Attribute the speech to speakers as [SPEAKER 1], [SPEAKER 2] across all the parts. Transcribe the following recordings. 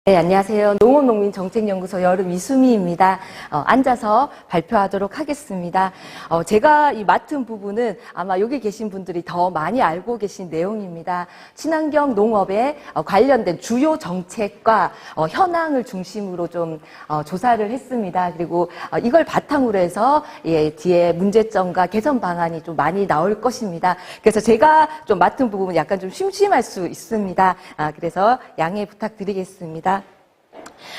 [SPEAKER 1] 네, 안녕하세요. 농업농민정책연구소 여름 이수미입니다. 앉아서 발표하도록 하겠습니다. 제가 이 맡은 부분은 아마 여기 계신 분들이 더 많이 알고 계신 내용입니다. 친환경 농업에 관련된 주요 정책과 현황을 중심으로 좀 조사를 했습니다. 그리고 이걸 바탕으로 해서 뒤에 문제점과 개선 방안이 좀 많이 나올 것입니다. 그래서 제가 좀 맡은 부분은 약간 좀 심심할 수 있습니다. 그래서 양해 부탁드리겠습니다.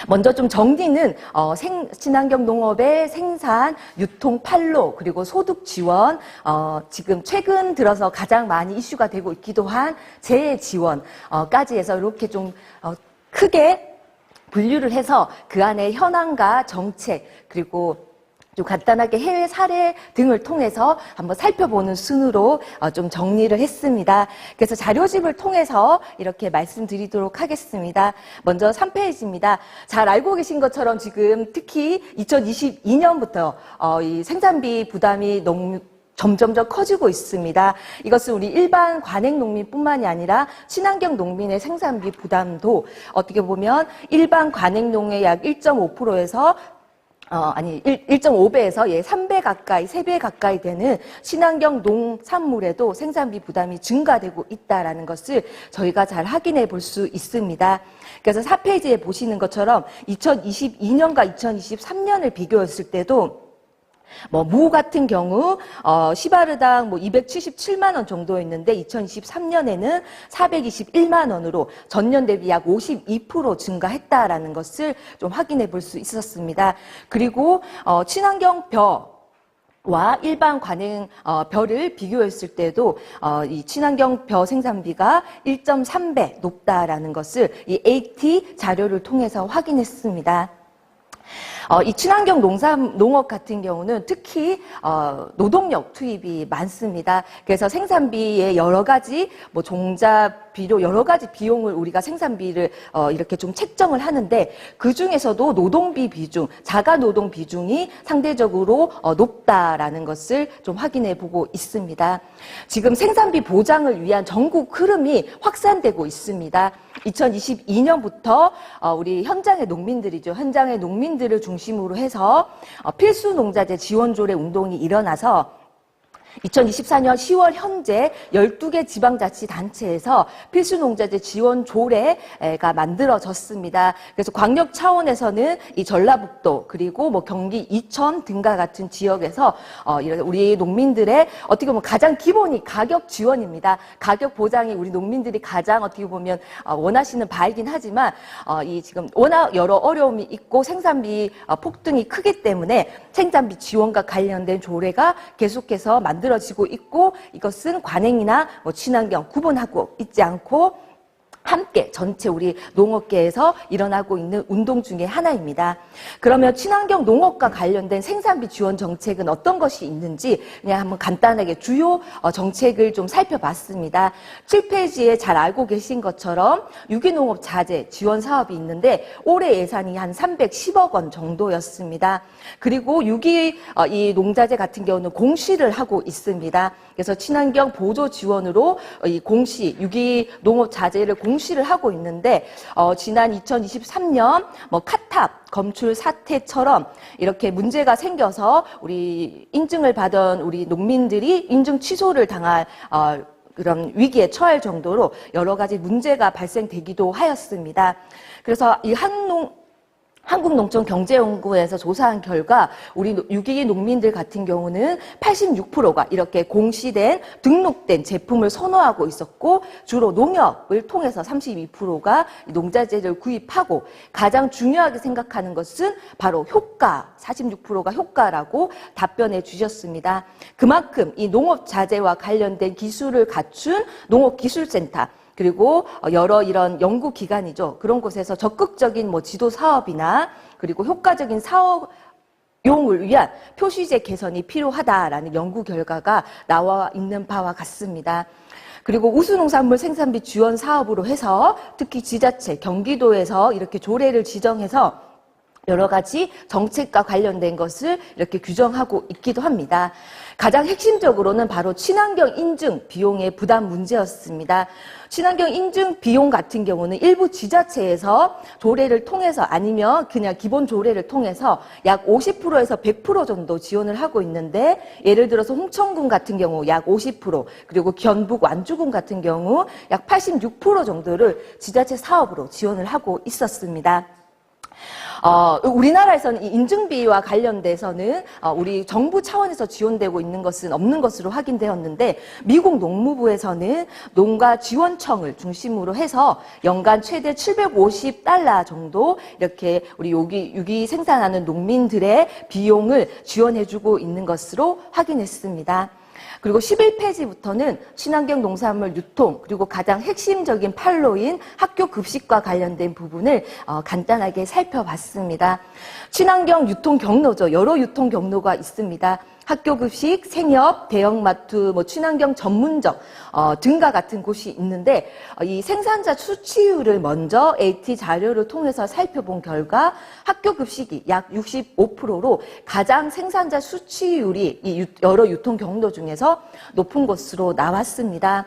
[SPEAKER 1] 먼저 좀 정리는 친환경 농업의 생산, 유통 판로, 그리고 소득 지원, 지금 최근 들어서 가장 많이 이슈가 되고 있기도 한 재해 지원까지 해서 이렇게 좀 크게 분류를 해서 그 안에 현황과 정책, 그리고 좀 간단하게 해외 사례 등을 통해서 한번 살펴보는 순으로 좀 정리를 했습니다. 그래서 자료집을 통해서 이렇게 말씀드리도록 하겠습니다. 먼저 3페이지입니다. 잘 알고 계신 것처럼 지금 특히 2022년부터 이 생산비 부담이 점점점 커지고 있습니다. 이것은 우리 일반 관행 농민뿐만이 아니라 친환경 농민의 생산비 부담도 어떻게 보면 일반 관행 농의 약 1.5%에서 1.5배에서 3배 가까이, 3배 가까이 되는 친환경 농산물에도 생산비 부담이 증가되고 있다는 것을 저희가 잘 확인해 볼 수 있습니다. 그래서 4페이지에 보시는 것처럼 2022년과 2023년을 비교했을 때도 무 같은 경우 시바르당 277만 원 정도였는데 2023년에는 421만 원으로 전년 대비 약 52% 증가했다라는 것을 좀 확인해 볼 수 있었습니다. 그리고 친환경 벼와 일반 관행 벼를 비교했을 때도 이 친환경 벼 생산비가 1.3배 높다라는 것을 이 AT 자료를 통해서 확인했습니다. 이 친환경 농업 같은 경우는 특히 노동력 투입이 많습니다. 그래서 생산비의 여러 가지 종자 비료 여러 가지 비용을 우리가 생산비를 이렇게 좀 책정을 하는데 그 중에서도 노동비 비중, 자가 노동 비중이 상대적으로 높다라는 것을 좀 확인해 보고 있습니다. 지금 생산비 보장을 위한 전국 흐름이 확산되고 있습니다. 2022년부터 우리 현장의 농민들이죠. 현장의 농민들을 중심으로 해서 필수 농자재 지원조례 운동이 일어나서 2024년 10월 현재 12개 지방자치단체에서 필수농자재 지원 조례가 만들어졌습니다. 그래서 광역 차원에서는 이 전라북도 그리고 경기 이천 등과 같은 지역에서 우리 농민들의 어떻게 보면 가장 기본이 가격 지원입니다. 가격 보장이 우리 농민들이 가장 어떻게 보면 원하시는 바이긴 하지만 이 지금 워낙 여러 어려움이 있고 생산비 폭등이 크기 때문에 생산비 지원과 관련된 조례가 계속해서 만들어지고 있고 이것은 관행이나 친환경 구분하고 있지 않고 함께 전체 우리 농업계에서 일어나고 있는 운동 중에 하나입니다. 그러면 친환경 농업과 관련된 생산비 지원 정책은 어떤 것이 있는지 그냥 한번 간단하게 주요 정책을 좀 살펴봤습니다. 7페이지에 잘 알고 계신 것처럼 유기농업 자재 지원 사업이 있는데 올해 예산이 한 310억 원 정도였습니다. 그리고 이 농자재 같은 경우는 공시를 하고 있습니다. 그래서 친환경 보조 지원으로 이 유기농업 자재를 공시를 하고 있는데 지난 2023년 카탑 검출 사태처럼 이렇게 문제가 생겨서 우리 인증을 받은 우리 농민들이 인증 취소를 당할 그런 위기에 처할 정도로 여러 가지 문제가 발생되기도 하였습니다. 그래서 이 한국농촌경제연구원에서 조사한 결과 우리 유기 농민들 같은 경우는 86%가 이렇게 공시된 등록된 제품을 선호하고 있었고 주로 농협을 통해서 32%가 농자재를 구입하고 가장 중요하게 생각하는 것은 바로 효과, 46%가 효과라고 답변해 주셨습니다. 그만큼 이 농업자재와 관련된 기술을 갖춘 농업기술센터 그리고 여러 이런 연구기관이죠. 그런 곳에서 적극적인 지도 사업이나 그리고 효과적인 사업용을 위한 표시제 개선이 필요하다라는 연구 결과가 나와 있는 바와 같습니다. 그리고 우수농산물 생산비 지원 사업으로 해서 특히 지자체, 경기도에서 이렇게 조례를 지정해서 여러 가지 정책과 관련된 것을 이렇게 규정하고 있기도 합니다. 가장 핵심적으로는 바로 친환경 인증 비용의 부담 문제였습니다. 친환경 인증 비용 같은 경우는 일부 지자체에서 조례를 통해서 아니면 그냥 기본 조례를 통해서 약 50%에서 100% 정도 지원을 하고 있는데, 예를 들어서 홍천군 같은 경우 약 50%, 그리고 견북 완주군 같은 경우 약 86% 정도를 지자체 사업으로 지원을 하고 있었습니다. 우리나라에서는 이 인증비와 관련돼서는 우리 정부 차원에서 지원되고 있는 것은 없는 것으로 확인되었는데, 미국 농무부에서는 농가 지원청을 중심으로 해서 연간 최대 $750 정도 이렇게 우리 유기 생산하는 농민들의 비용을 지원해주고 있는 것으로 확인했습니다. 그리고 11페이지부터는 친환경 농산물 유통, 그리고 가장 핵심적인 판로인 학교 급식과 관련된 부분을 간단하게 살펴봤습니다. 친환경 유통 경로죠. 여러 유통 경로가 있습니다. 학교 급식, 생협, 대형마트, 친환경 전문점 등과 같은 곳이 있는데, 이 생산자 수치율을 먼저 AT 자료를 통해서 살펴본 결과 학교 급식이 약 65%로 가장 생산자 수치율이 이 여러 유통 경로 중에서 높은 것으로 나왔습니다.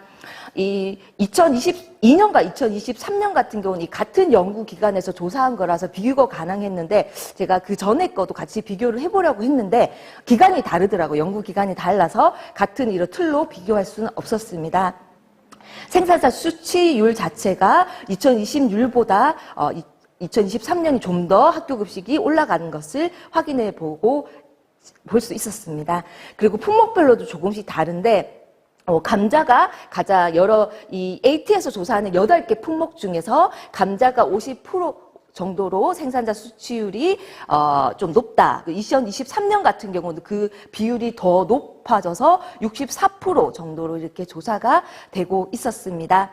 [SPEAKER 1] 이 2022년과 2023년 같은 경우는 같은 연구기관에서 조사한 거라서 비교가 가능했는데, 제가 그 전에 거도 같이 비교를 해보려고 했는데 기간이 다르더라고요. 연구기간이 달라서 같은 이런 틀로 비교할 수는 없었습니다. 생산자 수치율 자체가 2020년보다 2023년이 좀 더 학교 급식이 올라가는 것을 확인해 볼 수 있었습니다. 그리고 품목별로도 조금씩 다른데, 감자가 가장 이 AT에서 조사하는 8개 품목 중에서 감자가 50% 정도로 생산자 수치율이 좀 높다. 2023년 같은 경우는 그 비율이 더 높아져서 64% 정도로 이렇게 조사가 되고 있었습니다.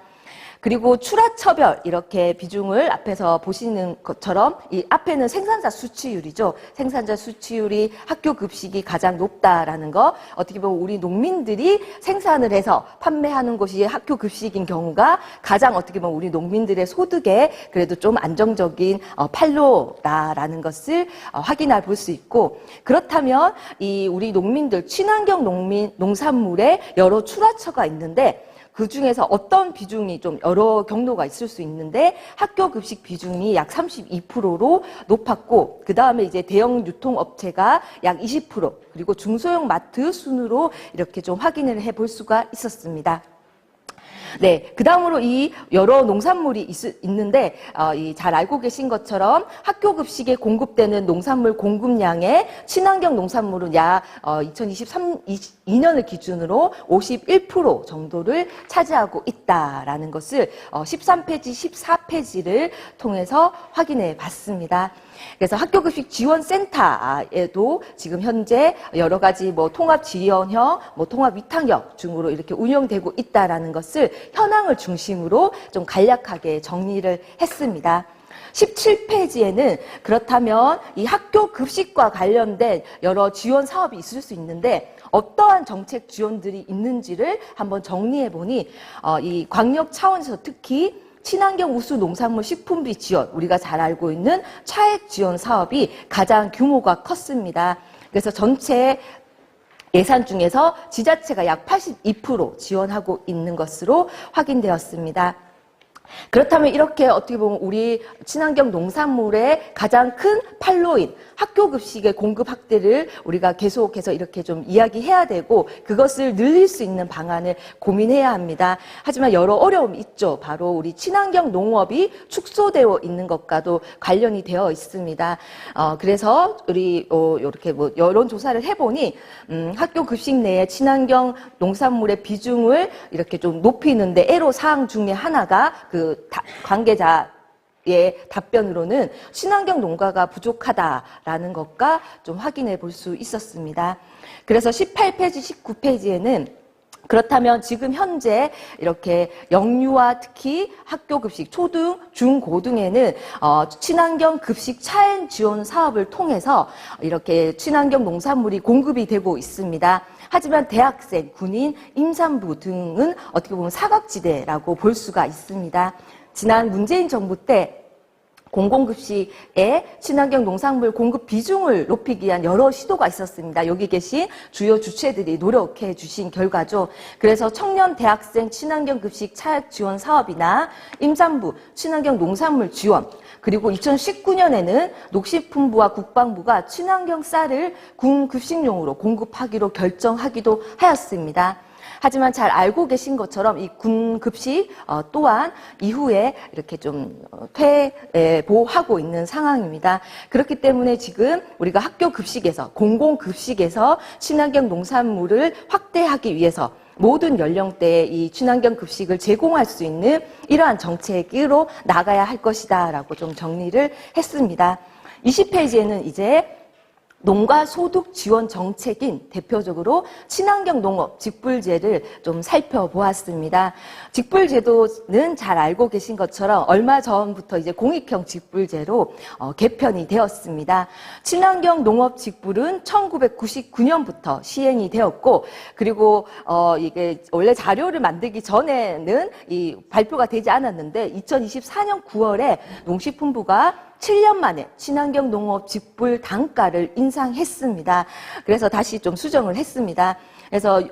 [SPEAKER 1] 그리고 출하처별 이렇게 비중을 앞에서 보시는 것처럼 이 앞에는 생산자 수치율이죠. 생산자 수치율이 학교 급식이 가장 높다라는 거, 어떻게 보면 우리 농민들이 생산을 해서 판매하는 것이 학교 급식인 경우가 가장 어떻게 보면 우리 농민들의 소득에 그래도 좀 안정적인 판로다라는 것을 확인해 볼 수 있고, 그렇다면 이 우리 농민들 친환경 농산물에 여러 출하처가 있는데, 그 중에서 어떤 비중이 좀 여러 경로가 있을 수 있는데, 학교 급식 비중이 약 32%로 높았고, 그 다음에 이제 대형 유통업체가 약 20%, 그리고 중소형 마트 순으로 이렇게 좀 확인을 해볼 수가 있었습니다. 네, 그 다음으로 이 여러 농산물이 있는데, 잘 알고 계신 것처럼 학교 급식에 공급되는 농산물 공급량의 친환경 농산물은 약 2023-22년을 기준으로 51% 정도를 차지하고 있다라는 것을 13페이지, 14페이지를 통해서 확인해 봤습니다. 그래서 학교급식 지원센터에도 지금 현재 여러 가지 통합 지원형, 통합 위탁형 중으로 이렇게 운영되고 있다라는 것을 현황을 중심으로 좀 간략하게 정리를 했습니다. 17페이지에는 그렇다면 이 학교 급식과 관련된 여러 지원 사업이 있을 수 있는데, 어떠한 정책 지원들이 있는지를 한번 정리해 보니, 이 광역 차원에서 특히 친환경 우수 농산물 식품비 지원, 우리가 잘 알고 있는 차액 지원 사업이 가장 규모가 컸습니다. 그래서 전체 예산 중에서 지자체가 약 82% 지원하고 있는 것으로 확인되었습니다. 그렇다면 이렇게 어떻게 보면 우리 친환경 농산물의 가장 큰 판로인 학교 급식의 공급 확대를 우리가 계속해서 이렇게 좀 이야기해야 되고, 그것을 늘릴 수 있는 방안을 고민해야 합니다. 하지만 여러 어려움이 있죠. 바로 우리 친환경 농업이 축소되어 있는 것과도 관련이 되어 있습니다. 그래서 우리 이렇게 여론조사를 해보니 학교 급식 내에 친환경 농산물의 비중을 이렇게 좀 높이는데 애로사항 중에 하나가 관계자의 답변으로는 친환경 농가가 부족하다라는 것과 좀 확인해 볼 수 있었습니다. 그래서 18페이지, 19페이지에는 그렇다면 지금 현재 이렇게 영유아, 특히 학교 급식, 초등, 중, 고등에는 친환경 급식 차액 지원 사업을 통해서 이렇게 친환경 농산물이 공급이 되고 있습니다. 하지만 대학생, 군인, 임산부 등은 어떻게 보면 사각지대라고 볼 수가 있습니다. 지난 문재인 정부 때 공공급식의 친환경 농산물 공급 비중을 높이기 위한 여러 시도가 있었습니다. 여기 계신 주요 주체들이 노력해 주신 결과죠. 그래서 청년 대학생 친환경 급식 차액 지원 사업이나 임산부 친환경 농산물 지원, 그리고 2019년에는 농식품부와 국방부가 친환경 쌀을 군 급식용으로 공급하기로 결정하기도 하였습니다. 하지만 잘 알고 계신 것처럼 이 군급식 또한 이후에 이렇게 좀 퇴보하고 있는 상황입니다. 그렇기 때문에 지금 우리가 학교 급식에서 공공급식에서 친환경 농산물을 확대하기 위해서 모든 연령대에 이 친환경 급식을 제공할 수 있는 이러한 정책으로 나가야 할 것이다 라고 좀 정리를 했습니다. 20페이지에는 이제 농가 소득 지원 정책인 대표적으로 친환경 농업 직불제를 좀 살펴보았습니다. 직불제도는 잘 알고 계신 것처럼 얼마 전부터 이제 공익형 직불제로 개편이 되었습니다. 친환경 농업 직불은 1999년부터 시행이 되었고, 그리고 이게 원래 자료를 만들기 전에는 이 발표가 되지 않았는데 2024년 9월에 농식품부가 7년 만에 친환경 농업 직불 단가를 인상했습니다. 그래서 다시 좀 수정을 했습니다. 그래서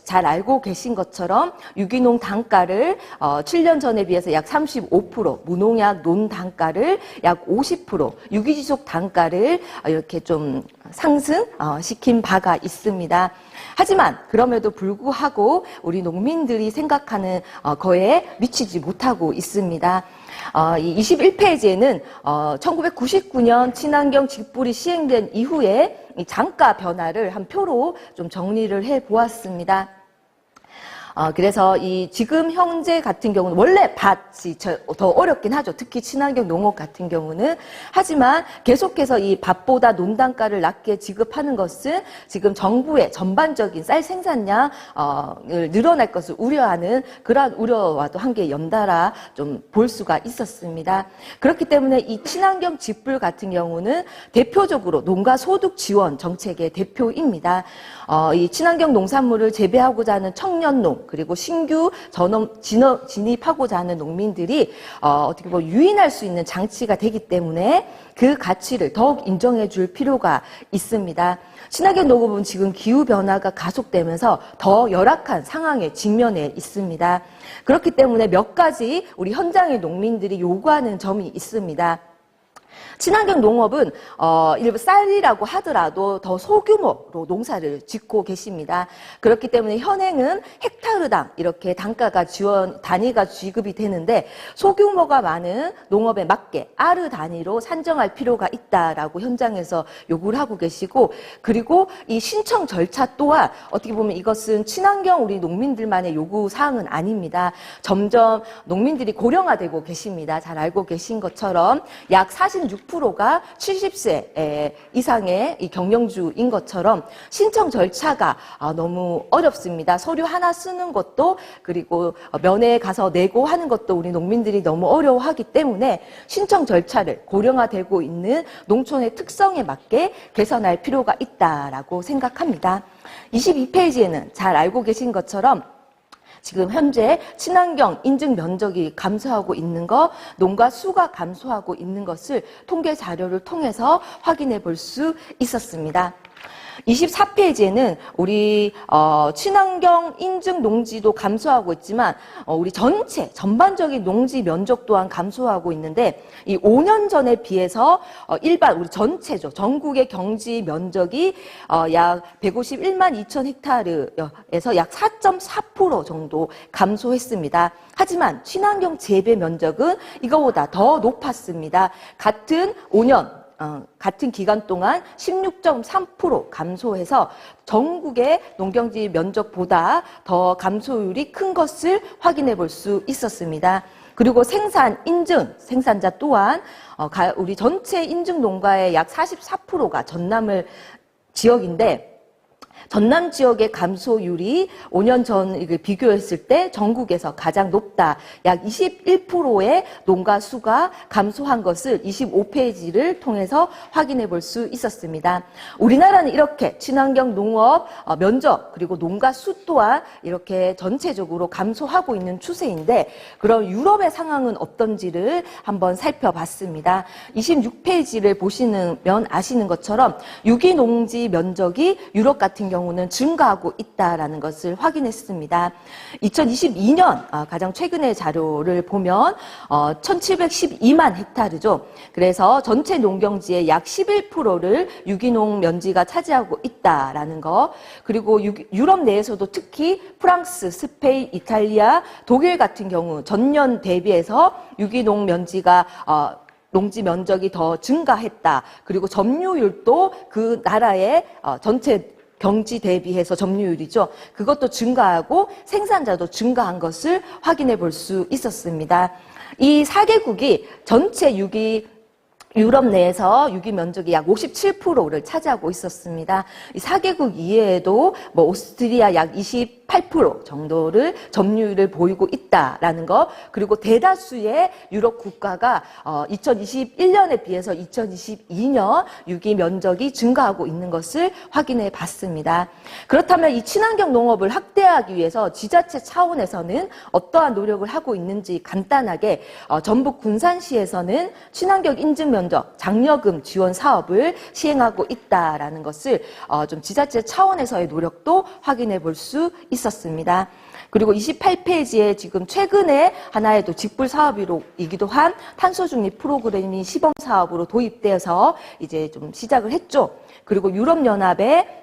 [SPEAKER 1] 잘 알고 계신 것처럼 유기농 단가를 7년 전에 비해서 약 35%, 무농약 논 단가를 약 50%, 유기지속 단가를 이렇게 좀 상승시킨 바가 있습니다. 하지만 그럼에도 불구하고 우리 농민들이 생각하는 거에 미치지 못하고 있습니다. 이 21페이지에는 1999년 친환경 직불이 시행된 이후에 이 단가 변화를 한 표로 좀 정리를 해 보았습니다. 그래서 이 지금 현재 같은 경우는 원래 밭이 더 어렵긴 하죠. 특히 친환경 농업 같은 경우는. 하지만 계속해서 이 밭보다 논단가를 낮게 지급하는 것은 지금 정부의 전반적인 쌀 생산량을 늘어날 것을 우려하는 그러한 우려와도 함께 연달아 좀 볼 수가 있었습니다. 그렇기 때문에 이 친환경 직불 같은 경우는 대표적으로 농가 소득 지원 정책의 대표입니다. 이 친환경 농산물을 재배하고자 하는 청년농, 그리고 신규 진입하고자 하는 농민들이 어떻게 보면 유인할 수 있는 장치가 되기 때문에 그 가치를 더욱 인정해 줄 필요가 있습니다. 친환경 농업은 지금 기후변화가 가속되면서 더 열악한 상황에 직면해 있습니다. 그렇기 때문에 몇 가지 우리 현장의 농민들이 요구하는 점이 있습니다. 친환경 농업은 일부 쌀이라고 하더라도 더 소규모로 농사를 짓고 계십니다. 그렇기 때문에 현행은 헥타르당 이렇게 단위가 지급이 되는데 소규모가 많은 농업에 맞게 아르 단위로 산정할 필요가 있다라고 현장에서 요구를 하고 계시고, 그리고 이 신청 절차 또한 어떻게 보면 이것은 친환경 우리 농민들만의 요구 사항은 아닙니다. 점점 농민들이 고령화되고 계십니다. 잘 알고 계신 것처럼 약 46%가 70세 이상의 이 경영주인 것처럼 신청 절차가 너무 어렵습니다. 서류 하나 쓰는 것도, 그리고 면회에 가서 내고 하는 것도 우리 농민들이 너무 어려워하기 때문에 신청 절차를 고령화되고 있는 농촌의 특성에 맞게 개선할 필요가 있다라고 생각합니다. 22페이지에는 잘 알고 계신 것처럼 지금 현재 친환경 인증 면적이 감소하고 있는 것, 농가 수가 감소하고 있는 것을 통계 자료를 통해서 확인해 볼 수 있었습니다. 24페이지에는 우리 친환경 인증 농지도 감소하고 있지만 우리 전반적인 농지 면적 또한 감소하고 있는데, 이 5년 전에 비해서 일반 우리 전체죠. 전국의 경지 면적이 약 151만 2천 헥타르에서 약 4.4% 정도 감소했습니다. 하지만 친환경 재배 면적은 이거보다 더 높았습니다. 같은 5년 같은 기간 동안 16.3% 감소해서 전국의 농경지 면적보다 더 감소율이 큰 것을 확인해 볼 수 있었습니다. 그리고 생산자 또한 우리 전체 인증 농가의 약 44%가 전남을 지역인데, 전남 지역의 감소율이 5년 전 비교했을 때 전국에서 가장 높다. 약 21%의 농가 수가 감소한 것을 25페이지를 통해서 확인해 볼 수 있었습니다. 우리나라는 이렇게 친환경 농업 면적 그리고 농가 수 또한 이렇게 전체적으로 감소하고 있는 추세인데 그럼 유럽의 상황은 어떤지를 한번 살펴봤습니다. 26페이지를 보시면 아시는 것처럼 유기농지 면적이 유럽 같은 경우는 증가하고 있다라는 것을 확인했습니다. 2022년 가장 최근의 자료를 보면 1712만 헥타르죠. 그래서 전체 농경지의 약 11%를 유기농 면지가 차지하고 있다라는 거. 그리고 유럽 내에서도 특히 프랑스, 스페인, 이탈리아, 독일 같은 경우 전년 대비해서 유기농 면지가 농지 면적이 더 증가했다. 그리고 점유율도 그 나라의 전체 경지 대비해서 점유율이죠. 그것도 증가하고 생산자도 증가한 것을 확인해 볼 수 있었습니다. 이 4개국이 전체 유럽 내에서 유기 면적이 약 57%를 차지하고 있었습니다. 이 4개국 이외에도 오스트리아 약 28% 정도를 점유율을 보이고 있다라는 거, 그리고 대다수의 유럽 국가가 2021년에 비해서 2022년 유기 면적이 증가하고 있는 것을 확인해 봤습니다. 그렇다면 이 친환경 농업을 확대하기 위해서 지자체 차원에서는 어떠한 노력을 하고 있는지 간단하게 전북 군산시에서는 친환경 인증 면적 장려금 지원 사업을 시행하고 있다라는 것을 좀 지자체 차원에서의 노력도 확인해 볼 수 있었습니다. 그리고 28페이지에 지금 최근에 하나의 또 직불 사업이기도 한 탄소 중립 프로그램이 시범 사업으로 도입되어서 이제 좀 시작을 했죠. 그리고 유럽연합의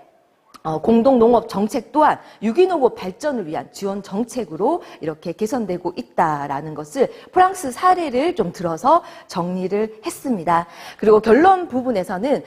[SPEAKER 1] 공동농업 정책 또한 유기농업 발전을 위한 지원 정책으로 이렇게 개선되고 있다라는 것을 프랑스 사례를 좀 들어서 정리를 했습니다. 그리고 결론 부분에서는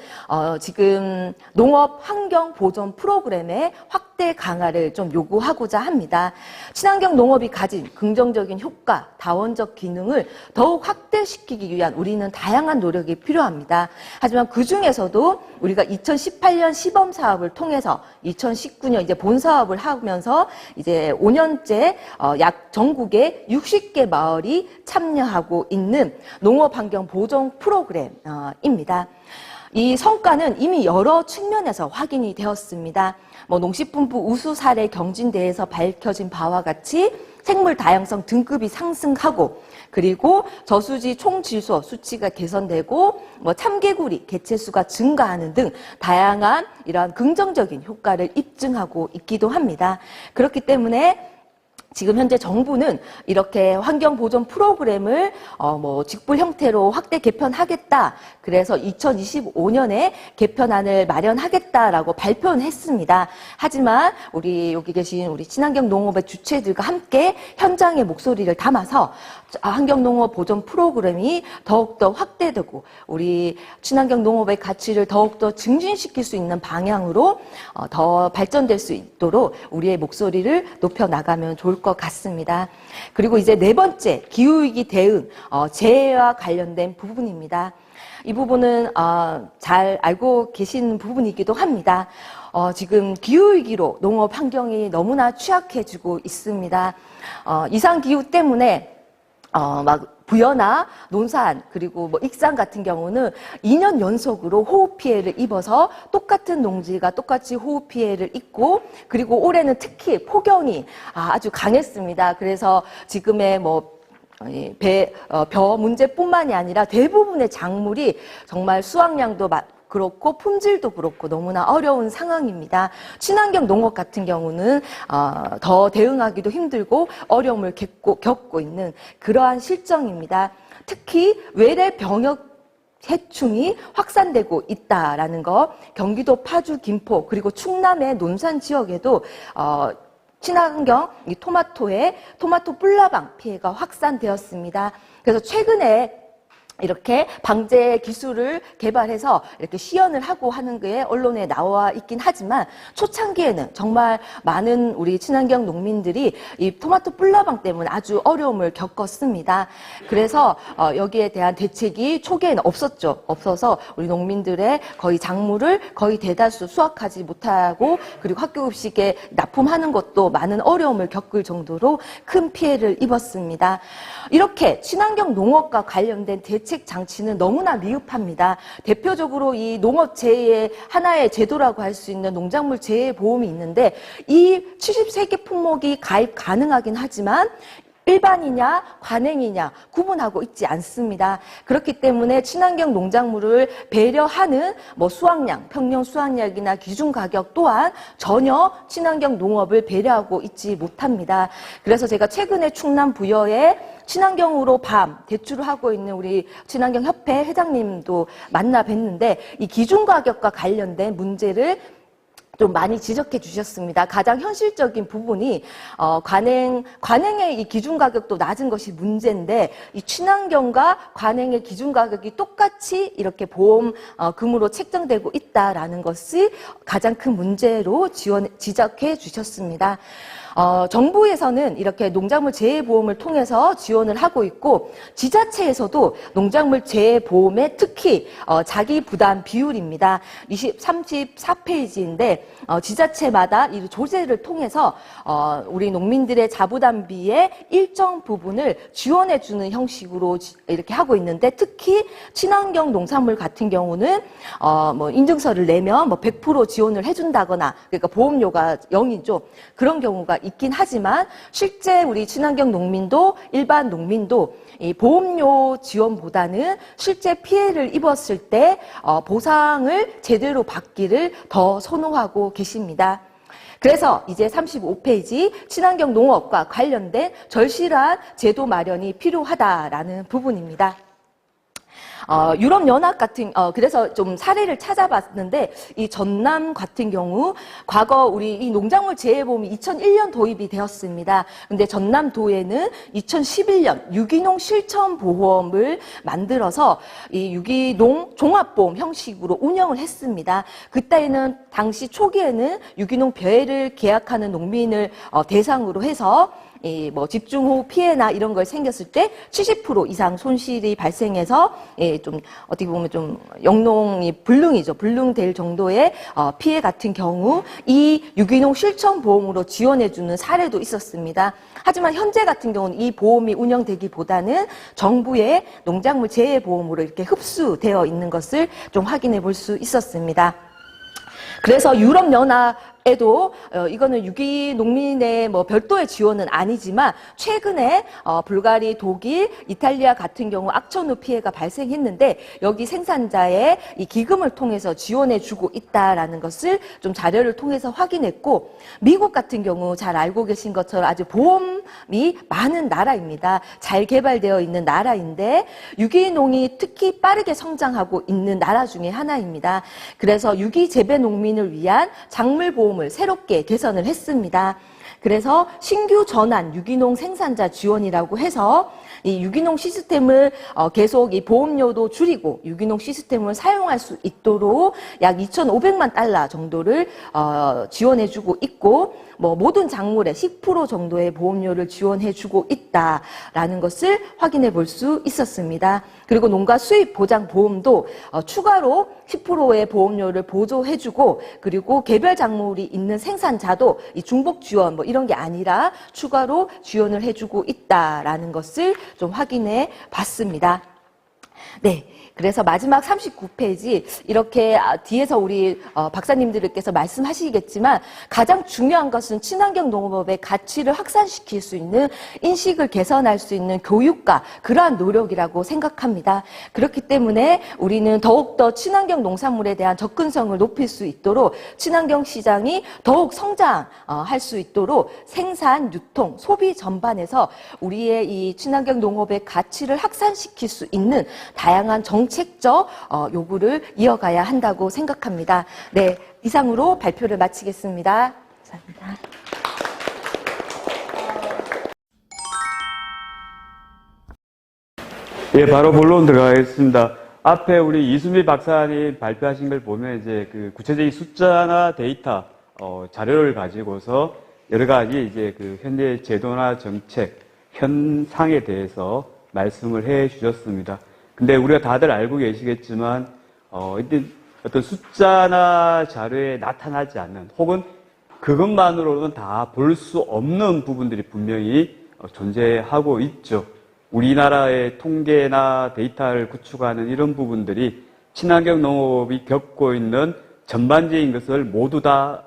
[SPEAKER 1] 지금 농업 환경 보전 프로그램의 확대 강화를 좀 요구하고자 합니다. 친환경 농업이 가진 긍정적인 효과, 다원적 기능을 더욱 확대시키기 위한 우리는 다양한 노력이 필요합니다. 하지만 그 중에서도 우리가 2018년 시범 사업을 통해서 2019년 이제 본 사업을 하면서 이제 5년째 약 전국에 60개 마을이 참여하고 있는 농업환경 보전 프로그램입니다. 이 성과는 이미 여러 측면에서 확인이 되었습니다. 농식품부 우수 사례 경진대에서 밝혀진 바와 같이 생물 다양성 등급이 상승하고, 그리고 저수지 총질소 수치가 개선되고 참개구리 개체수가 증가하는 등 다양한 이러한 긍정적인 효과를 입증하고 있기도 합니다. 그렇기 때문에 지금 현재 정부는 이렇게 환경보존 프로그램을 직불 형태로 확대 개편하겠다. 그래서 2025년에 개편안을 마련하겠다라고 발표는 했습니다. 하지만 우리 여기 계신 우리 친환경 농업의 주체들과 함께 현장의 목소리를 담아서 환경농업 보존 프로그램이 더욱더 확대되고 우리 친환경 농업의 가치를 더욱더 증진시킬 수 있는 방향으로 더 발전될 수 있도록 우리의 목소리를 높여나가면 좋을 것 같습니다. 그리고 이제 네 번째, 기후위기 대응, 재해와 관련된 부분입니다. 이 부분은 잘 알고 계신 부분이기도 합니다. 지금 기후위기로 농업 환경이 너무나 취약해지고 있습니다. 이상기후 때문에 부여나 논산 그리고 익산 같은 경우는 2년 연속으로 호우 피해를 입어서 똑같은 농지가 똑같이 호우 피해를 입고, 그리고 올해는 특히 폭염이 아주 강했습니다. 그래서 지금의 벼 문제뿐만이 아니라 대부분의 작물이 정말 수확량도 그렇고 품질도 그렇고 너무나 어려운 상황입니다. 친환경 농업 같은 경우는 더 대응하기도 힘들고 어려움을 겪고 있는 그러한 실정입니다. 특히 외래 병역 해충이 확산되고 있다라는 거, 경기도 파주, 김포 그리고 충남의 논산 지역에도 친환경 이 토마토 뿔나방 피해가 확산되었습니다. 그래서 최근에 이렇게 방제 기술을 개발해서 이렇게 시연을 하고 하는 게 언론에 나와 있긴 하지만 초창기에는 정말 많은 우리 친환경 농민들이 이 토마토 뿔나방 때문에 아주 어려움을 겪었습니다. 그래서 여기에 대한 대책이 초기에는 없었죠. 없어서 우리 농민들의 거의 작물을 거의 대다수 수확하지 못하고 그리고 학교급식에 납품하는 것도 많은 어려움을 겪을 정도로 큰 피해를 입었습니다. 이렇게 친환경 농업과 관련된 대책 장치는 너무나 미흡합니다. 대표적으로 이 농업재해의 하나의 제도라고 할 수 있는 농작물 재해 보험이 있는데 이 73개 품목이 가입 가능하긴 하지만 일반이냐 관행이냐 구분하고 있지 않습니다. 그렇기 때문에 친환경 농작물을 배려하는 뭐 수확량, 평년 수확량이나 기준 가격 또한 전혀 친환경 농업을 배려하고 있지 못합니다. 그래서 제가 최근에 충남 부여에 친환경으로 밤 대출을 하고 있는 우리 친환경협회 회장님도 만나 뵀는데 이 기준 가격과 관련된 문제를 좀 많이 지적해 주셨습니다. 가장 현실적인 부분이 관행의 이 기준 가격도 낮은 것이 문제인데 이 친환경과 관행의 기준 가격이 똑같이 이렇게 보험금으로 책정되고 있다라는 것이 가장 큰 문제로 지적해 주셨습니다. 정부에서는 이렇게 농작물 재해보험을 통해서 지원을 하고 있고 지자체에서도 농작물 재해보험의 특히 자기 부담 비율입니다. 34페이지인데 지자체마다 이 조제를 통해서 우리 농민들의 자부담비의 일정 부분을 지원해주는 형식으로 이렇게 하고 있는데 특히 친환경 농산물 같은 경우는 뭐 인증서를 내면 뭐 100% 지원을 해준다거나 그러니까 보험료가 0이죠. 그런 경우가 있긴 하지만 실제 우리 친환경 농민도 일반 농민도 이 보험료 지원보다는 실제 피해를 입었을 때 보상을 제대로 받기를 더 선호하고 계십니다. 그래서 이제 35페이지 친환경 농업과 관련된 절실한 제도 마련이 필요하다라는 부분입니다. 유럽연합 같은, 그래서 좀 사례를 찾아봤는데, 이 전남 같은 경우, 과거 우리 이 농작물 재해보험이 2001년 도입이 되었습니다. 근데 전남도에는 2011년 유기농 실천보험을 만들어서 이 유기농 종합보험 형식으로 운영을 했습니다. 그때는 당시 초기에는 유기농 벼를 계약하는 농민을 대상으로 해서 뭐 집중호우 피해나 이런 걸 생겼을 때 70% 이상 손실이 발생해서 좀 어떻게 보면 좀 영농이 불능될 정도의 피해 같은 경우 이 유기농 실천보험으로 지원해주는 사례도 있었습니다. 하지만 현재 같은 경우는 이 보험이 운영되기보다는 정부의 농작물 재해보험으로 이렇게 흡수되어 있는 것을 좀 확인해 볼 수 있었습니다. 그래서 유럽연합에도 이거는 유기농민의 뭐 별도의 지원은 아니지만 최근에 불가리, 독일, 이탈리아 같은 경우 악천후 피해가 발생했는데 여기 생산자의 이 기금을 통해서 지원해주고 있다라는 것을 좀 자료를 통해서 확인했고 미국 같은 경우 잘 알고 계신 것처럼 아주 보험이 많은 나라입니다. 잘 개발되어 있는 나라인데 유기농이 특히 빠르게 성장하고 있는 나라 중에 하나입니다. 그래서 유기 재배 농민을 위한 작물 보험을 새롭게 개선을 했습니다. 그래서 신규 전환 유기농 생산자 지원이라고 해서 이 유기농 시스템을 계속 이 보험료도 줄이고 유기농 시스템을 사용할 수 있도록 약 2,500만 달러 정도를 지원해주고 있고 뭐 모든 작물의 10% 정도의 보험료를 지원해주고 있다라는 것을 확인해 볼 수 있었습니다. 그리고 농가 수입 보장 보험도 추가로 10%의 보험료를 보조해주고 그리고 개별 작물이 있는 생산자도 이 중복 지원 뭐 이런 게 아니라 추가로 지원을 해주고 있다라는 것을 좀 확인해 봤습니다. 네. 그래서 마지막 39페이지 이렇게 뒤에서 우리 박사님들께서 말씀하시겠지만 가장 중요한 것은 친환경 농업의 가치를 확산시킬 수 있는 인식을 개선할 수 있는 교육과 그러한 노력이라고 생각합니다. 그렇기 때문에 우리는 더욱더 친환경 농산물에 대한 접근성을 높일 수 있도록 친환경 시장이 더욱 성장할 수 있도록 생산, 유통, 소비 전반에서 우리의 이 친환경 농업의 가치를 확산시킬 수 있는 다양한 정책적 요구를 이어가야 한다고 생각합니다. 네, 이상으로 발표를 마치겠습니다. 감사합니다.
[SPEAKER 2] 예, 바로 본론 들어가겠습니다. 앞에 우리 이수미 박사님 발표하신 걸 보면 이제 그 구체적인 숫자나 데이터, 자료를 가지고서 여러 가지 이제 그 현재 제도나 정책, 현상에 대해서 말씀을 해 주셨습니다. 근데 우리가 다들 알고 계시겠지만, 어떤 숫자나 자료에 나타나지 않는 혹은 그것만으로는 다 볼 수 없는 부분들이 분명히 존재하고 있죠. 우리나라의 통계나 데이터를 구축하는 이런 부분들이 친환경 농업이 겪고 있는 전반적인 것을 모두 다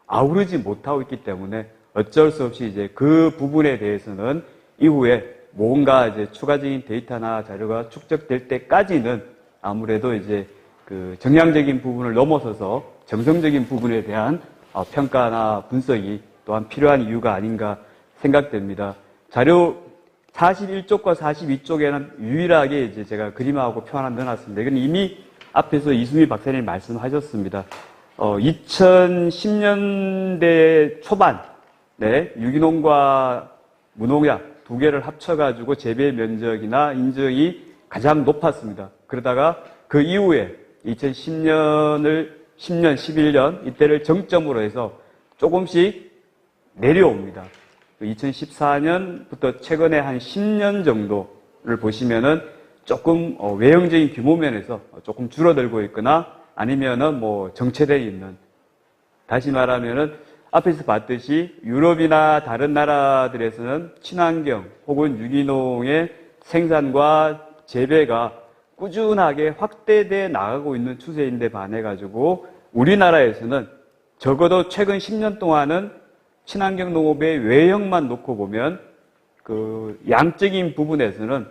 [SPEAKER 2] 아우르지 못하고 있기 때문에 어쩔 수 없이 이제 그 부분에 대해서는 이후에 뭔가 이제 추가적인 데이터나 자료가 축적될 때까지는 아무래도 이제 그 정량적인 부분을 넘어서서 정성적인 부분에 대한 평가나 분석이 또한 필요한 이유가 아닌가 생각됩니다. 자료 41쪽과 42쪽에는 유일하게 이제 제가 그림하고 표 하나 넣어놨습니다. 이건 이미 앞에서 이수미 박사님 말씀하셨습니다. 2010년대 초반, 네, 유기농과 무농약 두 개를 합쳐가지고 재배 면적이나 인정이 가장 높았습니다. 그러다가 그 이후에 2010년, 11년 이때를 정점으로 해서 조금씩 내려옵니다. 2014년부터 최근에 한 10년 정도를 보시면은 조금 외형적인 규모 면에서 조금 줄어들고 있거나 아니면은 뭐 정체되어 있는, 다시 말하면은 앞에서 봤듯이 유럽이나 다른 나라들에서는 친환경 혹은 유기농의 생산과 재배가 꾸준하게 확대돼 나가고 있는 추세인데 반해가지고 우리나라에서는 적어도 최근 10년 동안은 친환경 농업의 외형만 놓고 보면 그 양적인 부분에서는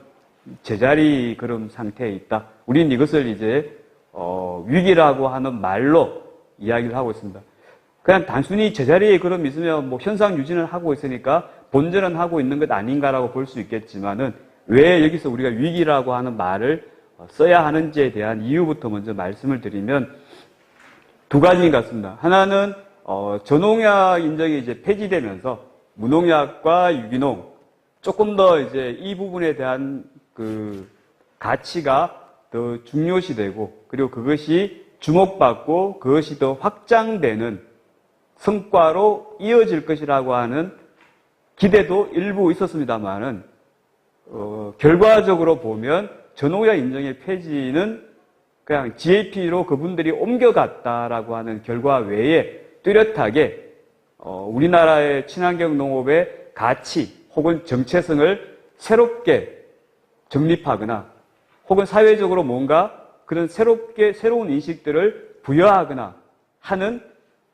[SPEAKER 2] 제자리 걸음 상태에 있다. 우리는 이것을 이제 위기라고 하는 말로 이야기를 하고 있습니다. 그냥 단순히 제자리에 걸음 있으면 뭐 현상 유지는 하고 있으니까 본전은 하고 있는 것 아닌가라고 볼 수 있겠지만은 왜 여기서 우리가 위기라고 하는 말을 써야 하는지에 대한 이유부터 먼저 말씀을 드리면 두 가지인 것 같습니다. 하나는 저농약 인정이 이제 폐지되면서 무농약과 유기농 조금 더 이제 이 부분에 대한 그 가치가 더 중요시되고 그리고 그것이 주목받고 그것이 더 확장되는 성과로 이어질 것이라고 하는 기대도 일부 있었습니다만은 결과적으로 보면 저농약 인정의 폐지는 그냥 GAP로 그분들이 옮겨갔다라고 하는 결과 외에 뚜렷하게 우리나라의 친환경 농업의 가치 혹은 정체성을 새롭게 정립하거나 혹은 사회적으로 뭔가 그런 새로운 인식들을 부여하거나 하는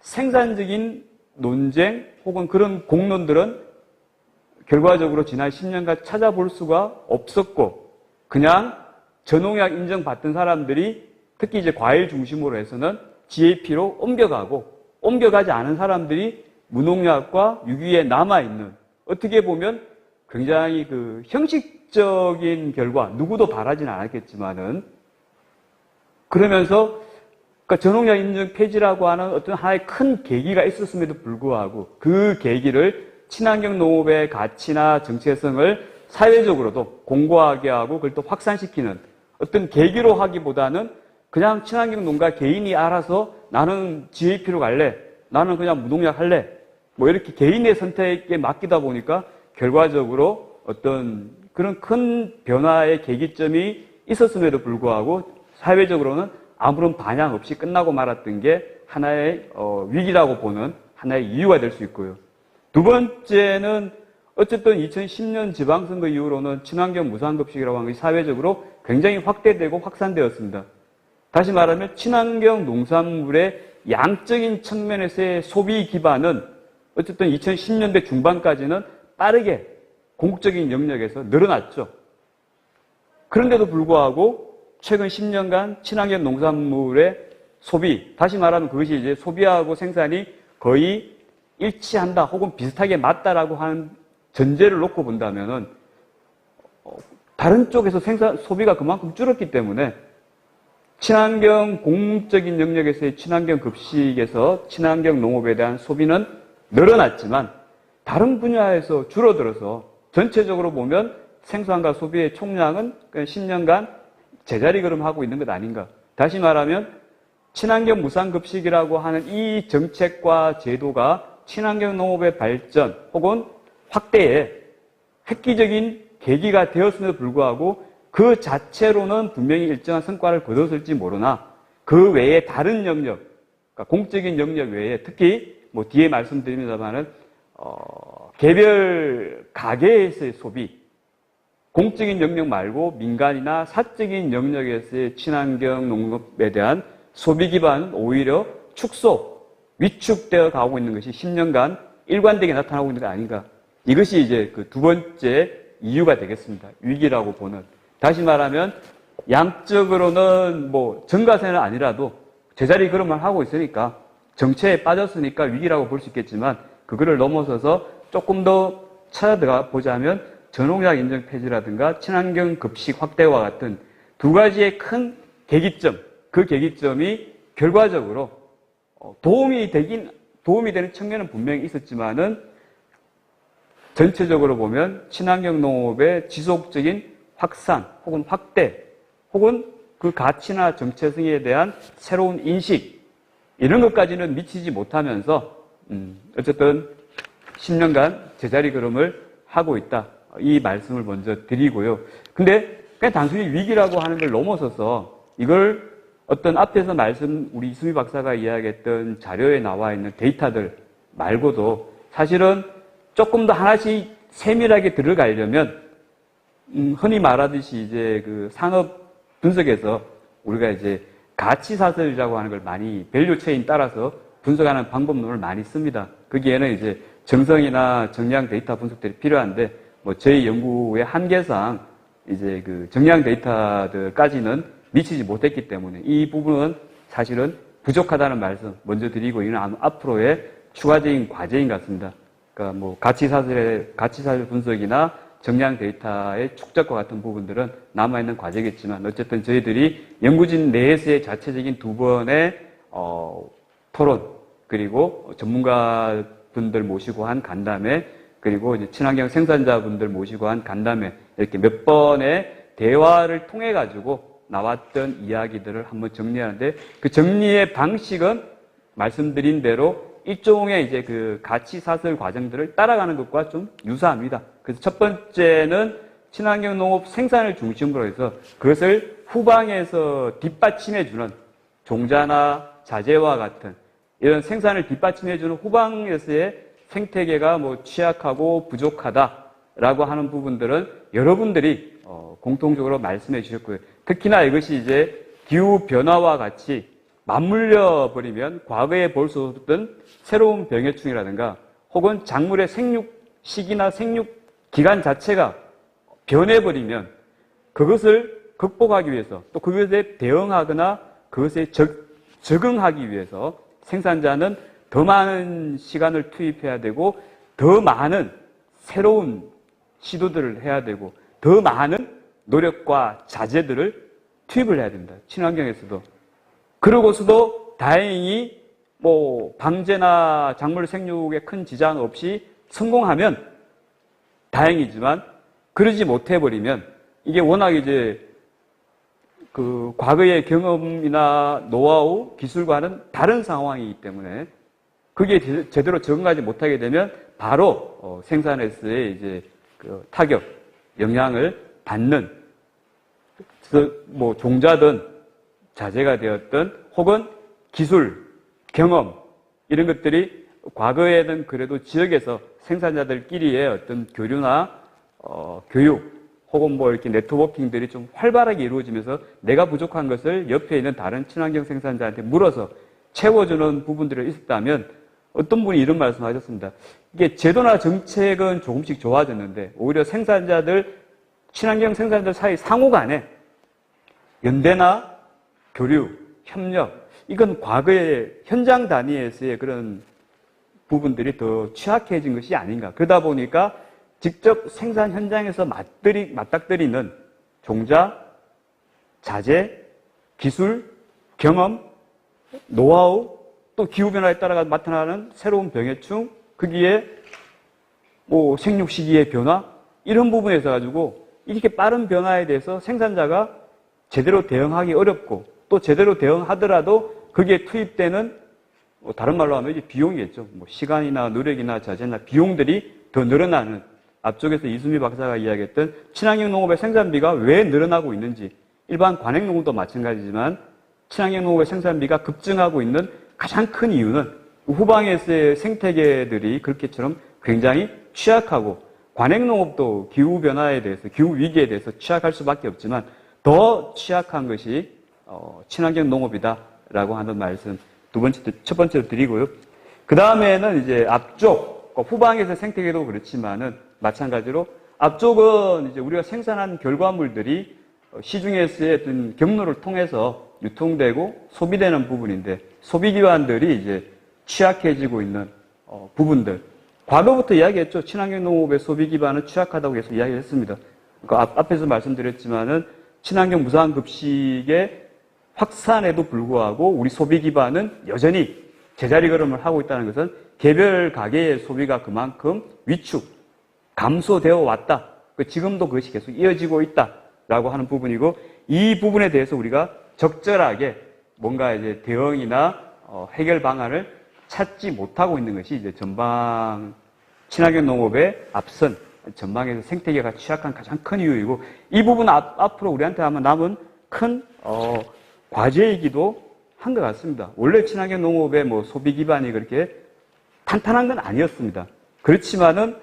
[SPEAKER 2] 생산적인 논쟁 혹은 그런 공론들은 결과적으로 지난 10년간 찾아볼 수가 없었고 그냥 저농약 인정받던 사람들이 특히 이제 과일 중심으로 해서는 GAP로 옮겨가지 않은 사람들이 무농약과 유기에 남아있는 어떻게 보면 굉장히 그 형식적인 결과 누구도 바라지는 않았겠지만은 그러면서 그러니까 저농약 인정 폐지라고 하는 어떤 하나의 큰 계기가 있었음에도 불구하고 그 계기를 친환경 농업의 가치나 정체성을 사회적으로도 공고하게 하고 그걸 또 확산시키는 어떤 계기로 하기보다는 그냥 친환경 농가 개인이 알아서 나는 GAP로 갈래, 나는 그냥 무농약 할래, 뭐 이렇게 개인의 선택에 맡기다 보니까 결과적으로 어떤 그런 큰 변화의 계기점이 있었음에도 불구하고 사회적으로는 아무런 반향 없이 끝나고 말았던 게 하나의 위기라고 보는 하나의 이유가 될 수 있고요. 두 번째는 어쨌든 2010년 지방선거 이후로는 친환경 무상급식이라고 하는 것이 사회적으로 굉장히 확대되고 확산되었습니다. 다시 말하면 친환경 농산물의 양적인 측면에서의 소비 기반은 어쨌든 2010년대 중반까지는 빠르게 공적인 영역에서 늘어났죠. 그런데도 불구하고 최근 10년간 친환경 농산물의 소비, 다시 말하면 그것이 이제 소비하고 생산이 거의 일치한다 혹은 비슷하게 맞다라고 하는 전제를 놓고 본다면은 다른 쪽에서 소비가 그만큼 줄었기 때문에 친환경 공적인 영역에서의 친환경 급식에서 친환경 농업에 대한 소비는 늘어났지만 다른 분야에서 줄어들어서 전체적으로 보면 생산과 소비의 총량은 10년간 제자리 걸음하고 있는 것 아닌가. 다시 말하면 친환경 무상급식이라고 하는 이 정책과 제도가 친환경 농업의 발전 혹은 확대에 획기적인 계기가 되었음에도 불구하고 그 자체로는 분명히 일정한 성과를 거뒀을지 모르나 그 외에 다른 영역, 그러니까 공적인 영역 외에 특히 뭐 뒤에 말씀드립니다만은 개별 가게에서의 소비, 공적인 영역 말고 민간이나 사적인 영역에서의 친환경 농업에 대한 소비 기반은 오히려 축소, 위축되어 가고 있는 것이 10년간 일관되게 나타나고 있는 게 아닌가. 이것이 이제 그 두 번째 이유가 되겠습니다. 위기라고 보는. 다시 말하면 양적으로는 뭐 정가세는 아니라도 제자리 걸음만 하고 있으니까 정체에 빠졌으니까 위기라고 볼 수 있겠지만 그거를 넘어서서 조금 더 찾아들어가 보자면 전농약 인증 폐지라든가 친환경 급식 확대와 같은 두 가지의 큰 계기점, 그 계기점이 결과적으로 도움이 되는 측면은 분명히 있었지만은 전체적으로 보면 친환경 농업의 지속적인 확산 혹은 확대 혹은 그 가치나 정체성에 대한 새로운 인식 이런 것까지는 미치지 못하면서 어쨌든 10년간 제자리 걸음을 하고 있다. 이 말씀을 먼저 드리고요. 근데 그냥 단순히 위기라고 하는 걸 넘어서서 이걸 어떤 앞에서 우리 이수미 박사가 이야기했던 자료에 나와 있는 데이터들 말고도 사실은 조금 더 하나씩 세밀하게 들어가려면 흔히 말하듯이 이제 그 산업 분석에서 우리가 이제 가치 사슬이라고 하는 걸 많이 밸류 체인 따라서 분석하는 방법론을 많이 씁니다. 거기에는 이제 정성이나 정량 데이터 분석들이 필요한데 뭐 저희 연구의 한계상 이제 그 정량 데이터들까지는 미치지 못했기 때문에 이 부분은 사실은 부족하다는 말씀 먼저 드리고 이는 앞으로의 추가적인 과제인 것 같습니다. 그러니까 뭐 가치사슬 분석이나 정량 데이터의 축적과 같은 부분들은 남아있는 과제겠지만 어쨌든 저희들이 연구진 내에서의 자체적인 두 번의 토론 그리고 전문가분들 모시고 한 간담회 그리고 이제 친환경 생산자분들 모시고 한 간담회 이렇게 몇 번의 대화를 통해 가지고 나왔던 이야기들을 한번 정리하는데 그 정리의 방식은 말씀드린 대로 일종의 이제 그 가치 사슬 과정들을 따라가는 것과 좀 유사합니다. 그래서 첫 번째는 친환경 농업 생산을 중심으로 해서 그것을 후방에서 뒷받침해주는 종자나 자재와 같은 이런 생산을 뒷받침해주는 후방에서의 생태계가 뭐 취약하고 부족하다라고 하는 부분들은 여러분들이 공통적으로 말씀해 주셨고요. 특히나 이것이 이제 기후 변화와 같이 맞물려 버리면 과거에 볼 수 없던 새로운 병해충이라든가 혹은 작물의 생육 시기나 생육 기간 자체가 변해버리면 그것을 극복하기 위해서 또 그것에 대응하거나 그것에 적응하기 위해서 생산자는 더 많은 시간을 투입해야 되고 더 많은 새로운 시도들을 해야 되고 더 많은 노력과 자재들을 투입을 해야 됩니다. 친환경에서도. 그러고서도 다행히 뭐 방제나 작물 생육에 큰 지장 없이 성공하면 다행이지만 그러지 못해버리면 이게 워낙 이제 그 과거의 경험이나 노하우, 기술과는 다른 상황이기 때문에 그게 제대로 적응하지 못하게 되면 바로 생산에서의 이제 그 타격, 영향을 받는 뭐 종자든 자재가 되었든 혹은 기술, 경험 이런 것들이 과거에는 그래도 지역에서 생산자들끼리의 어떤 교류나 교육 혹은 뭐 이렇게 네트워킹들이 좀 활발하게 이루어지면서 내가 부족한 것을 옆에 있는 다른 친환경 생산자한테 물어서 채워주는 부분들이 있었다면 어떤 분이 이런 말씀을 하셨습니다. 이게 제도나 정책은 조금씩 좋아졌는데 오히려 친환경 생산자들 사이 상호 간에 연대나 교류, 협력 이건 과거의 현장 단위에서의 그런 부분들이 더 취약해진 것이 아닌가. 그러다 보니까 직접 생산 현장에서 맞닥뜨리는 종자, 자재, 기술, 경험, 노하우, 또 기후변화에 따라 나타나는 새로운 병해충, 거기에 뭐 생육 시기의 변화, 이런 부분에서 가지고 이렇게 빠른 변화에 대해서 생산자가 제대로 대응하기 어렵고 또 제대로 대응하더라도 거기에 투입되는 다른 말로 하면 이제 비용이겠죠. 뭐 시간이나 노력이나 자재나 비용들이 더 늘어나는 앞쪽에서 이수미 박사가 이야기했던 친환경 농업의 생산비가 왜 늘어나고 있는지 일반 관행 농업도 마찬가지지만 친환경 농업의 생산비가 급증하고 있는 가장 큰 이유는 후방에서의 생태계들이 그렇게처럼 굉장히 취약하고 관행 농업도 기후 변화에 대해서 기후 위기에 대해서 취약할 수밖에 없지만 더 취약한 것이 친환경 농업이다라고 하는 말씀 첫 번째로 드리고요. 그 다음에는 이제 앞쪽 후방에서 생태계도 그렇지만은 마찬가지로 앞쪽은 이제 우리가 생산한 결과물들이 시중에서의 어떤 경로를 통해서 유통되고 소비되는 부분인데 소비 기반들이 이제 취약해지고 있는 부분들. 과거부터 이야기했죠. 친환경 농업의 소비 기반은 취약하다고 계속 이야기했습니다. 그러니까 앞에서 말씀드렸지만은 친환경 무상 급식의 확산에도 불구하고 우리 소비 기반은 여전히 제자리 걸음을 하고 있다는 것은 개별 가게의 소비가 그만큼 위축, 감소되어 왔다. 지금도 그것이 계속 이어지고 있다라고 하는 부분이고 이 부분에 대해서 우리가 적절하게 뭔가 이제 대응이나 해결 방안을 찾지 못하고 있는 것이 이제 전방 친환경 농업의 앞선 전방에서 생태계가 취약한 가장 큰 이유이고 이 부분은 앞으로 우리한테 아마 남은 큰 과제이기도 한 것 같습니다. 원래 친환경 농업의 소비 기반이 그렇게 탄탄한 건 아니었습니다. 그렇지만은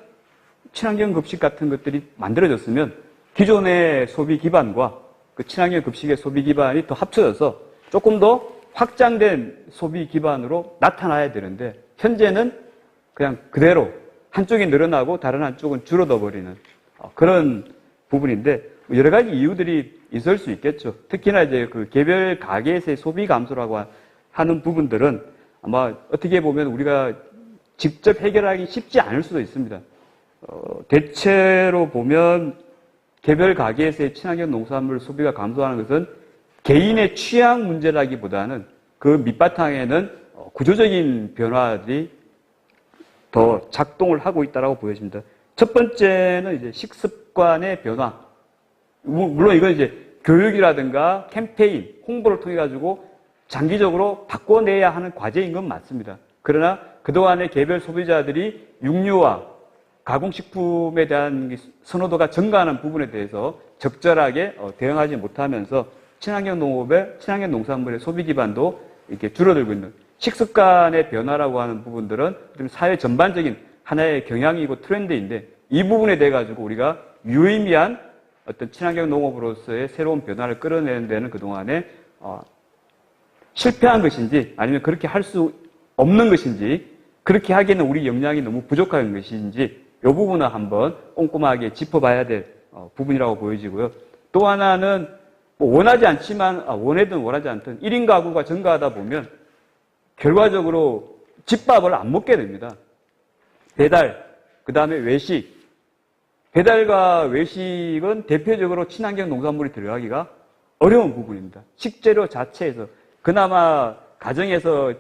[SPEAKER 2] 친환경 급식 같은 것들이 만들어졌으면 기존의 소비 기반과 그 친환경 급식의 소비 기반이 더 합쳐져서 조금 더 확장된 소비 기반으로 나타나야 되는데 현재는 그냥 그대로 한쪽이 늘어나고 다른 한쪽은 줄어들어 버리는 그런 부분인데 여러 가지 이유들이 있을 수 있겠죠. 특히나 이제 그 개별 가게에서의 소비 감소라고 하는 부분들은 아마 어떻게 보면 우리가 직접 해결하기 쉽지 않을 수도 있습니다. 대체로 보면 개별 가게에서의 친환경 농산물 소비가 감소하는 것은 개인의 취향 문제라기보다는 그 밑바탕에는 구조적인 변화들이 더 작동을 하고 있다고 보여집니다. 첫 번째는 이제 식습관의 변화. 물론 이건 이제 교육이라든가 캠페인, 홍보를 통해 가지고 장기적으로 바꿔내야 하는 과제인 건 맞습니다. 그러나 그동안의 개별 소비자들이 육류와 가공식품에 대한 선호도가 증가하는 부분에 대해서 적절하게 대응하지 못하면서 친환경 농업의, 친환경 농산물의 소비 기반도 이렇게 줄어들고 있는 식습관의 변화라고 하는 부분들은 사회 전반적인 하나의 경향이고 트렌드인데 이 부분에 대해 가지고 우리가 유의미한 어떤 친환경 농업으로서의 새로운 변화를 끌어내는 데는 그동안에 실패한 것인지 아니면 그렇게 할 수 없는 것인지 그렇게 하기에는 우리 역량이 너무 부족한 것인지 이 부분을 한번 꼼꼼하게 짚어봐야 될 부분이라고 보여지고요. 또 하나는 원하지 않지만 원하든 원하지 않든 1인 가구가 증가하다 보면 결과적으로 집밥을 안 먹게 됩니다. 배달, 그 다음에 외식. 배달과 외식은 대표적으로 친환경 농산물이 들어가기가 어려운 부분입니다. 식재료 자체에서 그나마 가정에서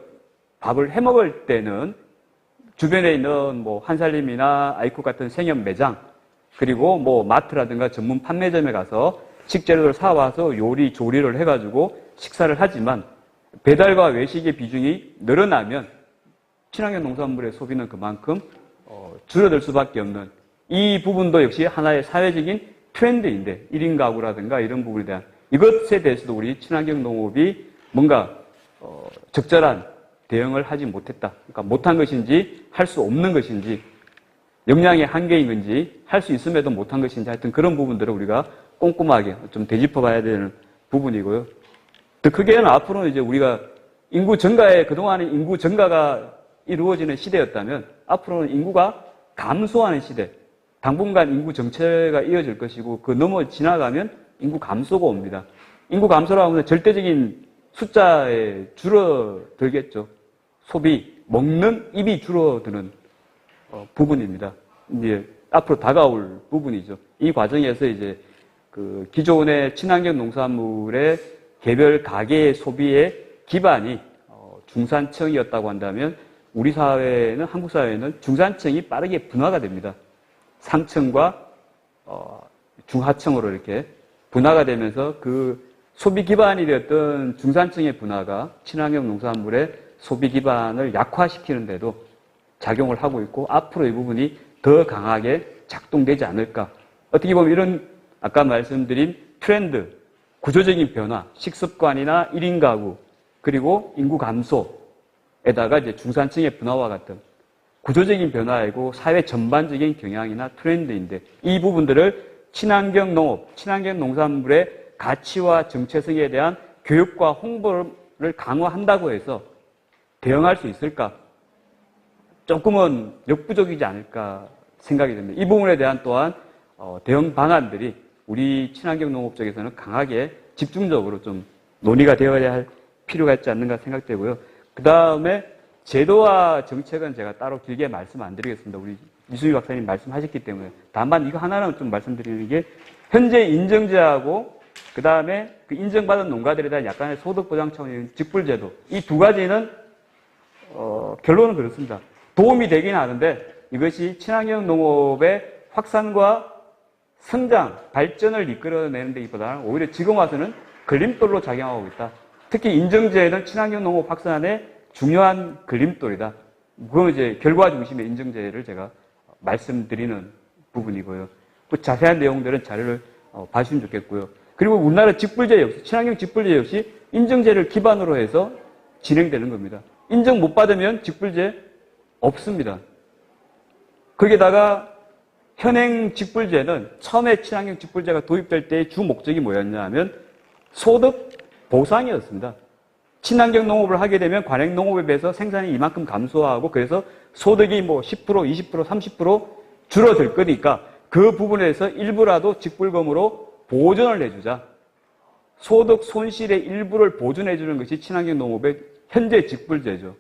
[SPEAKER 2] 밥을 해 먹을 때는 주변에 있는 한살림이나 아이쿠 같은 생협 매장 그리고 마트라든가 전문 판매점에 가서 식재료를 사와서 요리 조리를 해가지고 식사를 하지만 배달과 외식의 비중이 늘어나면 친환경 농산물의 소비는 그만큼 줄어들 수밖에 없는 이 부분도 역시 하나의 사회적인 트렌드인데 1인 가구라든가 이런 부분에 대한 이것에 대해서도 우리 친환경 농업이 뭔가 적절한 대응을 하지 못했다. 그러니까 못한 것인지 할 수 없는 것인지 역량의 한계인 건지 할 수 있음에도 못한 것인지 하여튼 그런 부분들을 우리가 꼼꼼하게 좀 되짚어봐야 되는 부분이고요. 더 크게는 앞으로는 이제 우리가 인구 증가에 그동안의 인구 증가가 이루어지는 시대였다면 앞으로는 인구가 감소하는 시대, 당분간 인구 정체가 이어질 것이고 그 넘어 지나가면 인구 감소가 옵니다. 인구 감소라고 하면 절대적인 숫자에 줄어들겠죠. 소비, 먹는 입이 줄어드는 부분입니다. 이제 앞으로 다가올 부분이죠. 이 과정에서 이제 그 기존의 친환경 농산물의 개별 가게의 소비의 기반이 중산층이었다고 한다면 우리 사회는 한국 사회는 중산층이 빠르게 분화가 됩니다. 상층과 중하층으로 이렇게 분화가 되면서 그 소비 기반이 되었던 중산층의 분화가 친환경 농산물의 소비 기반을 약화시키는데도 작용을 하고 있고 앞으로 이 부분이 더 강하게 작동되지 않을까. 어떻게 보면 이런 아까 말씀드린 트렌드, 구조적인 변화, 식습관이나 1인 가구, 그리고 인구 감소에다가 이제 중산층의 분화와 같은 구조적인 변화이고 사회 전반적인 경향이나 트렌드인데 이 부분들을 친환경 농업, 친환경 농산물의 가치와 정체성에 대한 교육과 홍보를 강화한다고 해서 대응할 수 있을까? 조금은 역부족이지 않을까 생각이 듭니다. 이 부분에 대한 또한 대응 방안들이 우리 친환경 농업 쪽에서는 강하게 집중적으로 좀 논의가 되어야 할 필요가 있지 않는가 생각되고요. 그 다음에 제도와 정책은 제가 따로 길게 말씀 안 드리겠습니다. 우리 이수미 박사님 말씀하셨기 때문에. 다만 이거 하나는 좀 말씀드리는 게 현재 인정제하고 그 다음에 그 인정받은 농가들에 대한 약간의 소득보장 차원의 직불제도 이 두 가지는 결론은 그렇습니다. 도움이 되긴 하는데 이것이 친환경 농업의 확산과 성장, 발전을 이끌어내는 데보다는 오히려 지금 와서는 걸림돌로 작용하고 있다. 특히 인정제는 친환경 농업 확산의 중요한 걸림돌이다. 그건 이제 결과 중심의 인정제를 제가 말씀드리는 부분이고요. 또 자세한 내용들은 자료를 봐주시면 좋겠고요. 그리고 우리나라 직불제 역시, 친환경 직불제 역시 인정제를 기반으로 해서 진행되는 겁니다. 인정 못 받으면 직불제 없습니다. 거기에다가 현행 직불제는 처음에 친환경 직불제가 도입될 때의 주 목적이 뭐였냐 하면 소득 보상이었습니다. 친환경 농업을 하게 되면 관행 농업에 비해서 생산이 이만큼 감소하고 그래서 소득이 뭐 10%, 20%, 30% 줄어들 거니까 그 부분에서 일부라도 직불금으로 보존을 해주자. 소득 손실의 일부를 보존해주는 것이 친환경 농업의 현재 직불제죠.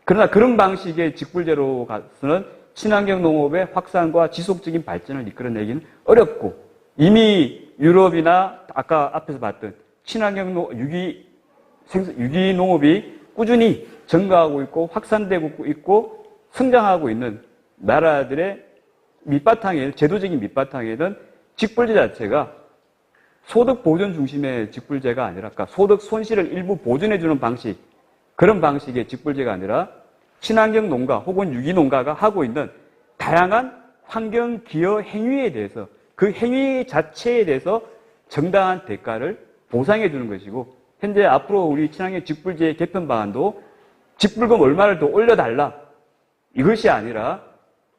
[SPEAKER 2] 그러나 그런 방식의 직불제로 가서는 친환경 농업의 확산과 지속적인 발전을 이끌어내기는 어렵고 이미 유럽이나 아까 앞에서 봤던 친환경 유기 농업이 꾸준히 증가하고 있고 확산되고 있고 성장하고 있는 나라들의 밑바탕에 제도적인 밑바탕에는 직불제 자체가 소득 보존 중심의 직불제가 아니라 그러니까 소득 손실을 일부 보존해주는 방식 그런 방식의 직불제가 아니라 친환경 농가 혹은 유기농가가 하고 있는 다양한 환경 기여 행위에 대해서 그 행위 자체에 대해서 정당한 대가를 보상해 주는 것이고 현재 앞으로 우리 친환경 직불제 개편 방안도 직불금 얼마를 더 올려달라 이것이 아니라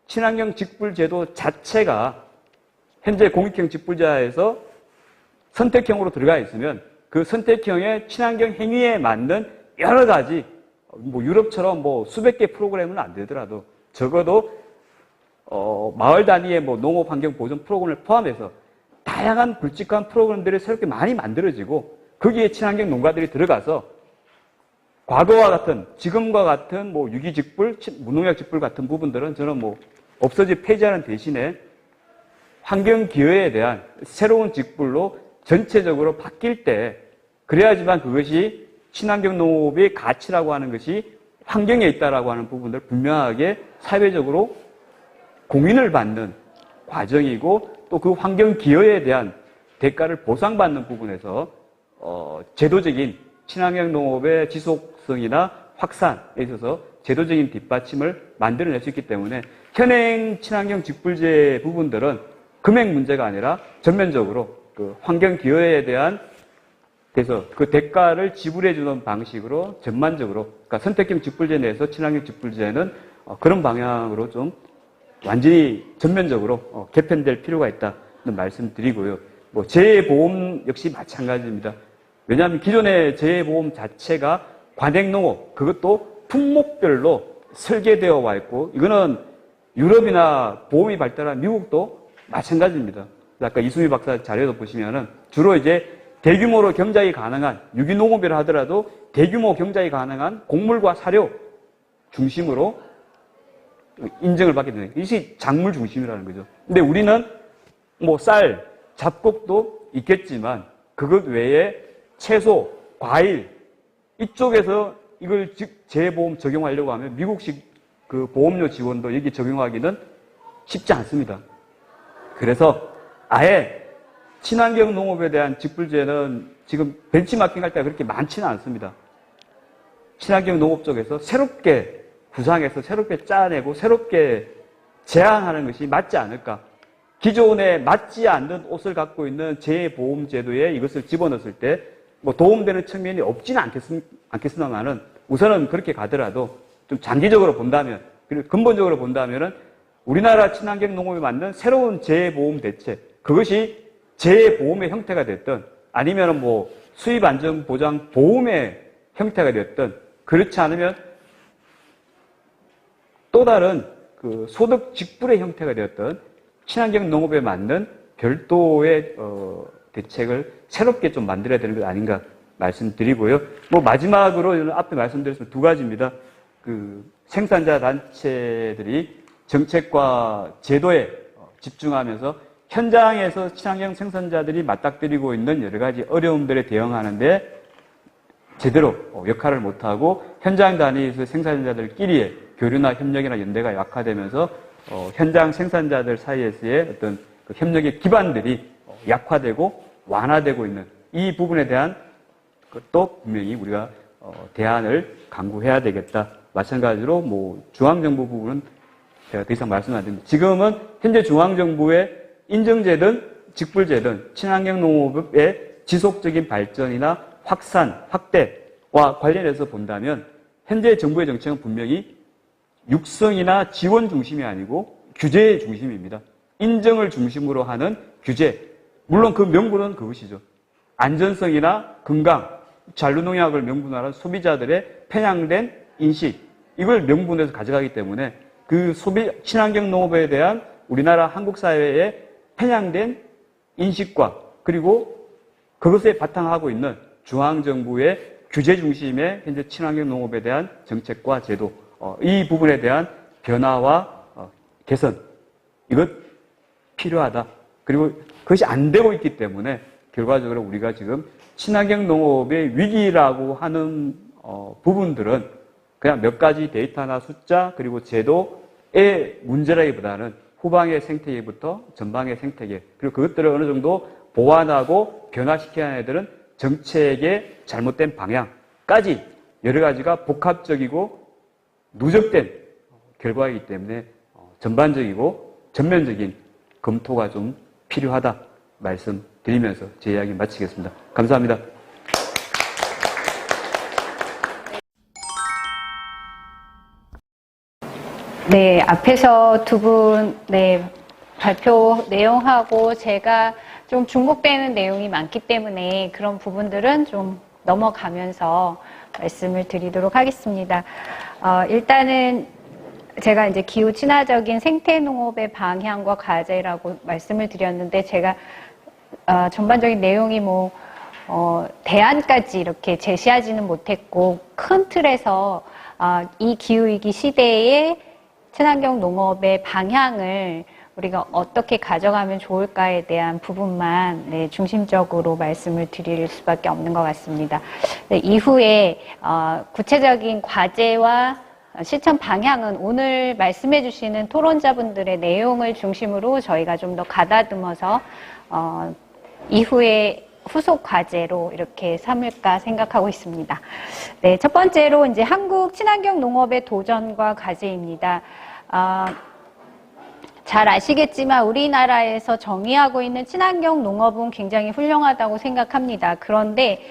[SPEAKER 2] 친환경 직불제도 자체가 현재 공익형 직불제에서 선택형으로 들어가 있으면 그 선택형의 친환경 행위에 맞는 여러 가지 뭐 유럽처럼 뭐 수백 개 프로그램은 안 되더라도 적어도 마을 단위의 뭐 농업 환경 보존 프로그램을 포함해서 다양한 굵직한 프로그램들이 새롭게 많이 만들어지고 거기에 친환경 농가들이 들어가서 과거와 같은 지금과 같은 뭐 유기 직불, 무농약 직불 같은 부분들은 저는 뭐 폐지하는 대신에 환경 기여에 대한 새로운 직불로 전체적으로 바뀔 때 그래야지만 그것이 친환경 농업의 가치라고 하는 것이 환경에 있다라고 하는 부분들 분명하게 사회적으로 공인을 받는 과정이고 또 그 환경 기여에 대한 대가를 보상받는 부분에서 제도적인 친환경 농업의 지속성이나 확산에 있어서 제도적인 뒷받침을 만들어낼 수 있기 때문에 현행 친환경 직불제 부분들은 금액 문제가 아니라 전면적으로 그 환경 기여에 대한 그래서 그 대가를 지불해주는 방식으로 전반적으로 그러니까 선택형 직불제 내에서 친환경 직불제는 그런 방향으로 좀 완전히 전면적으로 개편될 필요가 있다는 말씀드리고요. 뭐 재해보험 역시 마찬가지입니다. 왜냐하면 기존의 재해보험 자체가 관행농업 그것도 품목별로 설계되어 와 있고 이거는 유럽이나 보험이 발달한 미국도 마찬가지입니다. 아까 이수미 박사 자료도 보시면은 주로 이제 대규모로 경작이 가능한 유기농업이라 하더라도 대규모 경작이 가능한 곡물과 사료 중심으로 인정을 받게 되는 이것이 작물 중심이라는 거죠. 근데 우리는 뭐 쌀, 잡곡도 있겠지만 그것 외에 채소, 과일 이쪽에서 이걸 재보험 적용하려고 하면 미국식 그 보험료 지원도 여기 적용하기는 쉽지 않습니다. 그래서 아예 친환경 농업에 대한 직불제는 지금 벤치마킹 할 때가 그렇게 많지는 않습니다. 친환경 농업 쪽에서 새롭게 구상해서 새롭게 짜내고 새롭게 제한하는 것이 맞지 않을까. 기존에 맞지 않는 옷을 갖고 있는 재보험제도에 이것을 집어넣었을 때 뭐 도움되는 측면이 없지는 않겠습니다만은 우선은 그렇게 가더라도 좀 장기적으로 본다면 그리고 근본적으로 본다면은 우리나라 친환경 농업에 맞는 새로운 재보험 대책 그것이 재보험의 형태가 됐든 아니면은 뭐 수입 안정 보장 보험의 형태가 됐든 그렇지 않으면 또 다른 그 소득 직불의 형태가 되었던 친환경 농업에 맞는 별도의 대책을 새롭게 좀 만들어야 되는 것 아닌가 말씀드리고요. 뭐 마지막으로 앞에 말씀드렸으면 두 가지입니다. 그 생산자 단체들이 정책과 제도에 집중하면서 현장에서 친환경 생산자들이 맞닥뜨리고 있는 여러 가지 어려움들에 대응하는데 제대로 역할을 못하고 현장 단위에서 생산자들끼리의 교류나 협력이나 연대가 약화되면서 현장 생산자들 사이에서의 어떤 그 협력의 기반들이 약화되고 완화되고 있는 이 부분에 대한 것도 분명히 우리가 대안을 강구해야 되겠다. 마찬가지로 뭐 중앙정부 부분은 제가 더 이상 말씀 안 드립니다. 지금은 현재 중앙정부의 인정제든 직불제든 친환경 농업의 지속적인 발전이나 확산, 확대와 관련해서 본다면 현재 정부의 정책은 분명히 육성이나 지원 중심이 아니고 규제 중심입니다. 인정을 중심으로 하는 규제. 물론 그 명분은 그것이죠. 안전성이나 건강, 잔류농약을 명분화한 소비자들의 편향된 인식, 이걸 명분에서 가져가기 때문에 그 친환경 농업에 대한 우리나라 한국 사회의 편향된 인식과 그리고 그것에 바탕하고 있는 중앙정부의 규제 중심의 현재 친환경 농업에 대한 정책과 제도, 이 부분에 대한 변화와 개선, 이것 필요하다. 그리고 그것이 안 되고 있기 때문에 결과적으로 우리가 지금 친환경 농업의 위기라고 하는 부분들은 그냥 몇 가지 데이터나 숫자 그리고 제도의 문제라기보다는 후방의 생태계부터 전방의 생태계 그리고 그것들을 어느 정도 보완하고 변화시켜야 하는 애들은 정책의 잘못된 방향까지 여러 가지가 복합적이고 누적된 결과이기 때문에 전반적이고 전면적인 검토가 좀 필요하다 말씀드리면서 제 이야기 마치겠습니다. 감사합니다.
[SPEAKER 3] 네, 앞에서 두 분, 발표 내용하고 제가 좀 중복되는 내용이 많기 때문에 그런 부분들은 좀 넘어가면서 말씀을 드리도록 하겠습니다. 일단은 제가 이제 기후 친화적인 생태 농업의 방향과 과제라고 말씀을 드렸는데 제가 전반적인 내용이 대안까지 이렇게 제시하지는 못했고 큰 틀에서 이 기후위기 시대에 친환경 농업의 방향을 우리가 어떻게 가져가면 좋을까에 대한 부분만 중심적으로 말씀을 드릴 수밖에 없는 것 같습니다. 이후에 구체적인 과제와 실천 방향은 오늘 말씀해 주시는 토론자분들의 내용을 중심으로 저희가 좀 더 가다듬어서 이후에 후속 과제로 이렇게 삼을까 생각하고 있습니다. 네, 첫 번째로 이제 한국 친환경 농업의 도전과 과제입니다. 잘 아시겠지만 우리나라에서 정의하고 있는 친환경 농업은 굉장히 훌륭하다고 생각합니다. 그런데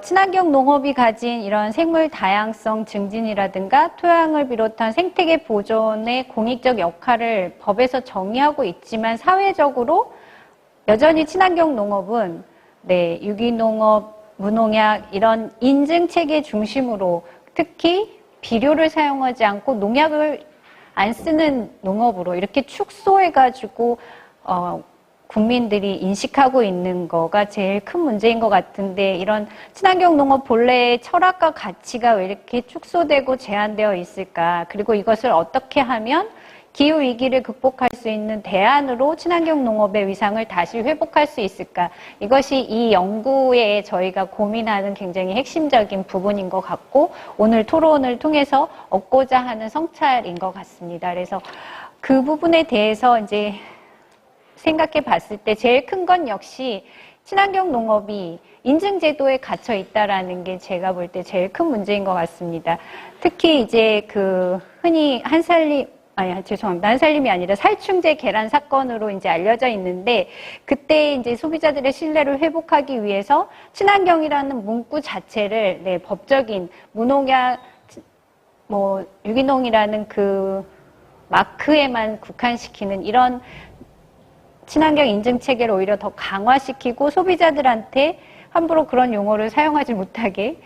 [SPEAKER 3] 친환경 농업이 가진 이런 생물 다양성 증진이라든가 토양을 비롯한 생태계 보존의 공익적 역할을 법에서 정의하고 있지만 사회적으로 여전히 친환경 농업은 유기농업, 무농약 이런 인증체계 중심으로 특히 비료를 사용하지 않고 농약을 안 쓰는 농업으로 이렇게 축소해가지고 국민들이 인식하고 있는 거가 제일 큰 문제인 것 같은데 이런 친환경 농업 본래의 철학과 가치가 왜 이렇게 축소되고 제한되어 있을까? 그리고 이것을 어떻게 하면 기후 위기를 극복할 수 있는 대안으로 친환경 농업의 위상을 다시 회복할 수 있을까? 이것이 이 연구에 저희가 고민하는 굉장히 핵심적인 부분인 것 같고 오늘 토론을 통해서 얻고자 하는 성찰인 것 같습니다. 그래서 그 부분에 대해서 이제 생각해 봤을 때 제일 큰 건 역시 친환경 농업이 인증제도에 갇혀 있다라는 게 제가 볼 때 제일 큰 문제인 것 같습니다. 특히 이제 흔히 한살림이 아니라 살충제 계란 사건으로 이제 알려져 있는데, 그때 이제 소비자들의 신뢰를 회복하기 위해서 친환경이라는 문구 자체를 법적인 무농약, 유기농이라는 그 마크에만 국한시키는 이런 친환경 인증 체계를 오히려 더 강화시키고 소비자들한테 함부로 그런 용어를 사용하지 못하게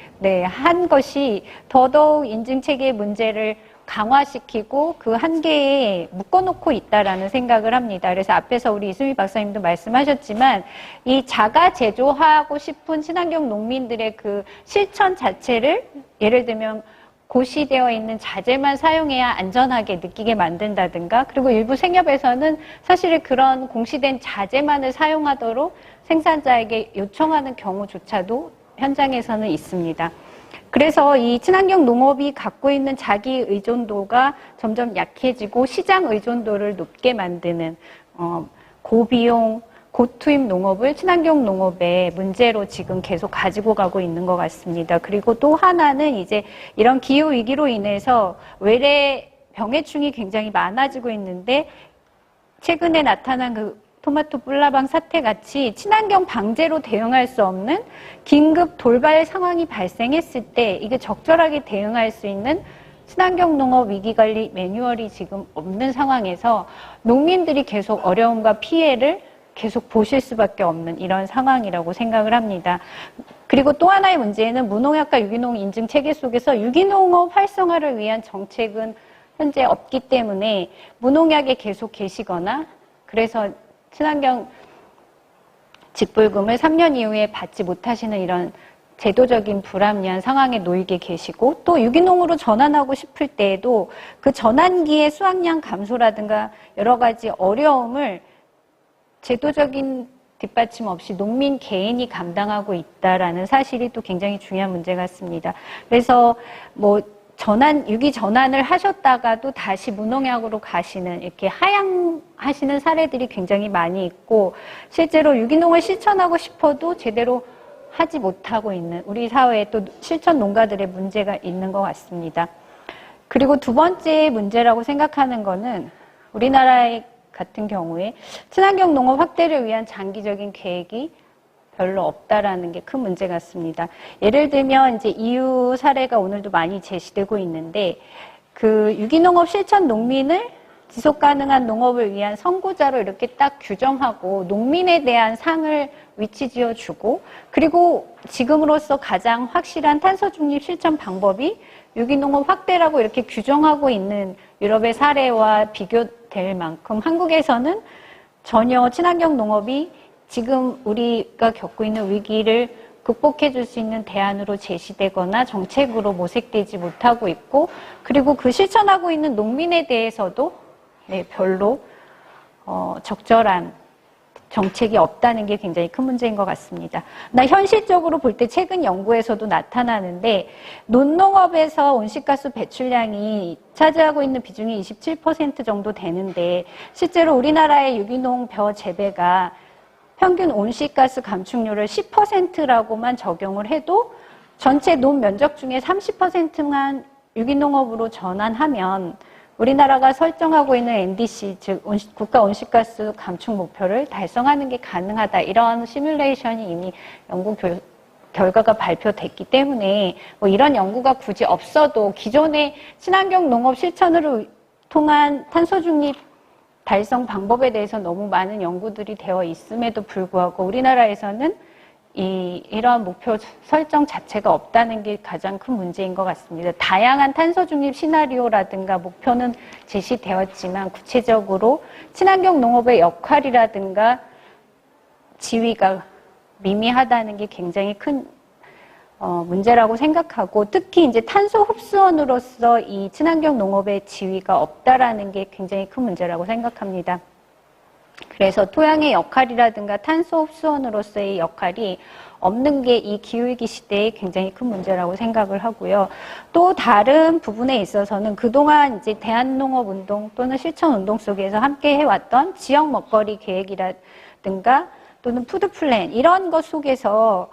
[SPEAKER 3] 한 것이 더더욱 인증 체계의 문제를 강화시키고 그 한계에 묶어놓고 있다라는 생각을 합니다. 그래서 앞에서 우리 이수미 박사님도 말씀하셨지만 이 자가 제조하고 싶은 친환경 농민들의 그 실천 자체를 예를 들면 고시되어 있는 자재만 사용해야 안전하게 느끼게 만든다든가, 그리고 일부 생협에서는 사실 그런 공시된 자재만을 사용하도록 생산자에게 요청하는 경우조차도 현장에서는 있습니다. 그래서 이 친환경 농업이 갖고 있는 자기 의존도가 점점 약해지고 시장 의존도를 높게 만드는 고비용, 고투입 농업을 친환경 농업의 문제로 지금 계속 가지고 가고 있는 것 같습니다. 그리고 또 하나는 이제 이런 기후 위기로 인해서 외래 병해충이 굉장히 많아지고 있는데, 최근에 나타난 그 토마토 뿔나방 사태 같이 친환경 방제로 대응할 수 없는 긴급 돌발 상황이 발생했을 때 이게 적절하게 대응할 수 있는 친환경 농업 위기관리 매뉴얼이 지금 없는 상황에서 농민들이 계속 어려움과 피해를 계속 보실 수밖에 없는 이런 상황이라고 생각을 합니다. 그리고 또 하나의 문제는 무농약과 유기농 인증 체계 속에서 유기농업 활성화를 위한 정책은 현재 없기 때문에 무농약에 계속 계시거나, 그래서 친환경 직불금을 3년 이후에 받지 못하시는 이런 제도적인 불합리한 상황에 놓이게 계시고, 또 유기농으로 전환하고 싶을 때에도 그 전환기의 수확량 감소라든가 여러 가지 어려움을 제도적인 뒷받침 없이 농민 개인이 감당하고 있다라는 사실이 또 굉장히 중요한 문제 같습니다. 그래서 유기 전환을 하셨다가도 다시 무농약으로 가시는, 이렇게 하향하시는 사례들이 굉장히 많이 있고, 실제로 유기농을 실천하고 싶어도 제대로 하지 못하고 있는 우리 사회에 또 실천 농가들의 문제가 있는 것 같습니다. 그리고 두 번째 문제라고 생각하는 거는 우리나라의 같은 경우에 친환경 농업 확대를 위한 장기적인 계획이 별로 없다라는 게 큰 문제 같습니다. 예를 들면 이제 EU 사례가 오늘도 많이 제시되고 있는데, 그 유기농업 실천 농민을 지속 가능한 농업을 위한 선구자로 이렇게 딱 규정하고 농민에 대한 상을 위치 지어주고, 그리고 지금으로서 가장 확실한 탄소 중립 실천 방법이 유기농업 확대라고 이렇게 규정하고 있는 유럽의 사례와 비교될 만큼 한국에서는 전혀 친환경 농업이 지금 우리가 겪고 있는 위기를 극복해 줄 수 있는 대안으로 제시되거나 정책으로 모색되지 못하고 있고, 그리고 그 실천하고 있는 농민에 대해서도 별로 적절한 정책이 없다는 게 굉장히 큰 문제인 것 같습니다. 현실적으로 볼 때 최근 연구에서도 나타나는데, 논농업에서 온실가스 배출량이 차지하고 있는 비중이 27% 정도 되는데, 실제로 우리나라의 유기농 벼 재배가 평균 온실가스 감축률을 10%라고만 적용을 해도 전체 논 면적 중에 30%만 유기농업으로 전환하면 우리나라가 설정하고 있는 NDC, 즉 국가 온실가스 감축 목표를 달성하는 게 가능하다. 이런 시뮬레이션이 이미 연구 결과가 발표됐기 때문에 이런 연구가 굳이 없어도 기존의 친환경 농업 실천으로 통한 탄소 중립 달성 방법에 대해서 너무 많은 연구들이 되어 있음에도 불구하고 우리나라에서는 이러한 목표 설정 자체가 없다는 게 가장 큰 문제인 것 같습니다. 다양한 탄소 중립 시나리오라든가 목표는 제시되었지만 구체적으로 친환경 농업의 역할이라든가 지위가 미미하다는 게 굉장히 큰 문제라고 생각하고, 특히 이제 탄소 흡수원으로서 이 친환경 농업의 지위가 없다라는 게 굉장히 큰 문제라고 생각합니다. 그래서 토양의 역할이라든가 탄소 흡수원으로서의 역할이 없는 게 이 기후위기 시대에 굉장히 큰 문제라고 생각을 하고요. 또 다른 부분에 있어서는 그동안 이제 대한농업운동 또는 실천운동 속에서 함께 해왔던 지역 먹거리 계획이라든가 또는 푸드플랜 이런 것 속에서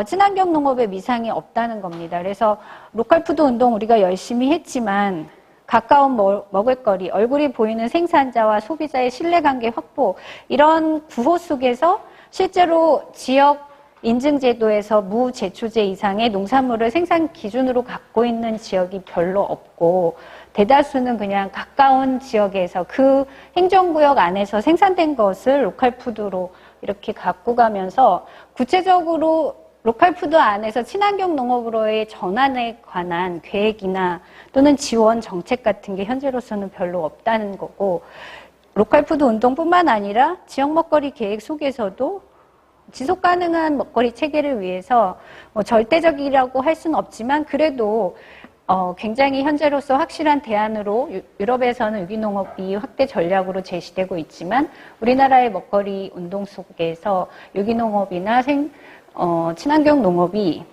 [SPEAKER 3] 친환경 농업의 미상이 없다는 겁니다. 그래서 로컬푸드 운동 우리가 열심히 했지만 가까운 먹을거리, 얼굴이 보이는 생산자와 소비자의 신뢰관계 확보 이런 구호 속에서 실제로 지역 인증제도에서 무제초제 이상의 농산물을 생산 기준으로 갖고 있는 지역이 별로 없고 대다수는 그냥 가까운 지역에서 그 행정구역 안에서 생산된 것을 로컬푸드로 이렇게 갖고 가면서 구체적으로 로컬푸드 안에서 친환경 농업으로의 전환에 관한 계획이나 또는 지원 정책 같은 게 현재로서는 별로 없다는 거고 로컬푸드 운동뿐만 아니라 지역 먹거리 계획 속에서도 지속 가능한 먹거리 체계를 위해서 절대적이라고 할 수는 없지만 그래도 굉장히 현재로서 확실한 대안으로 유럽에서는 유기농업이 확대 전략으로 제시되고 있지만 우리나라의 먹거리 운동 속에서 유기농업이나 친환경 농업이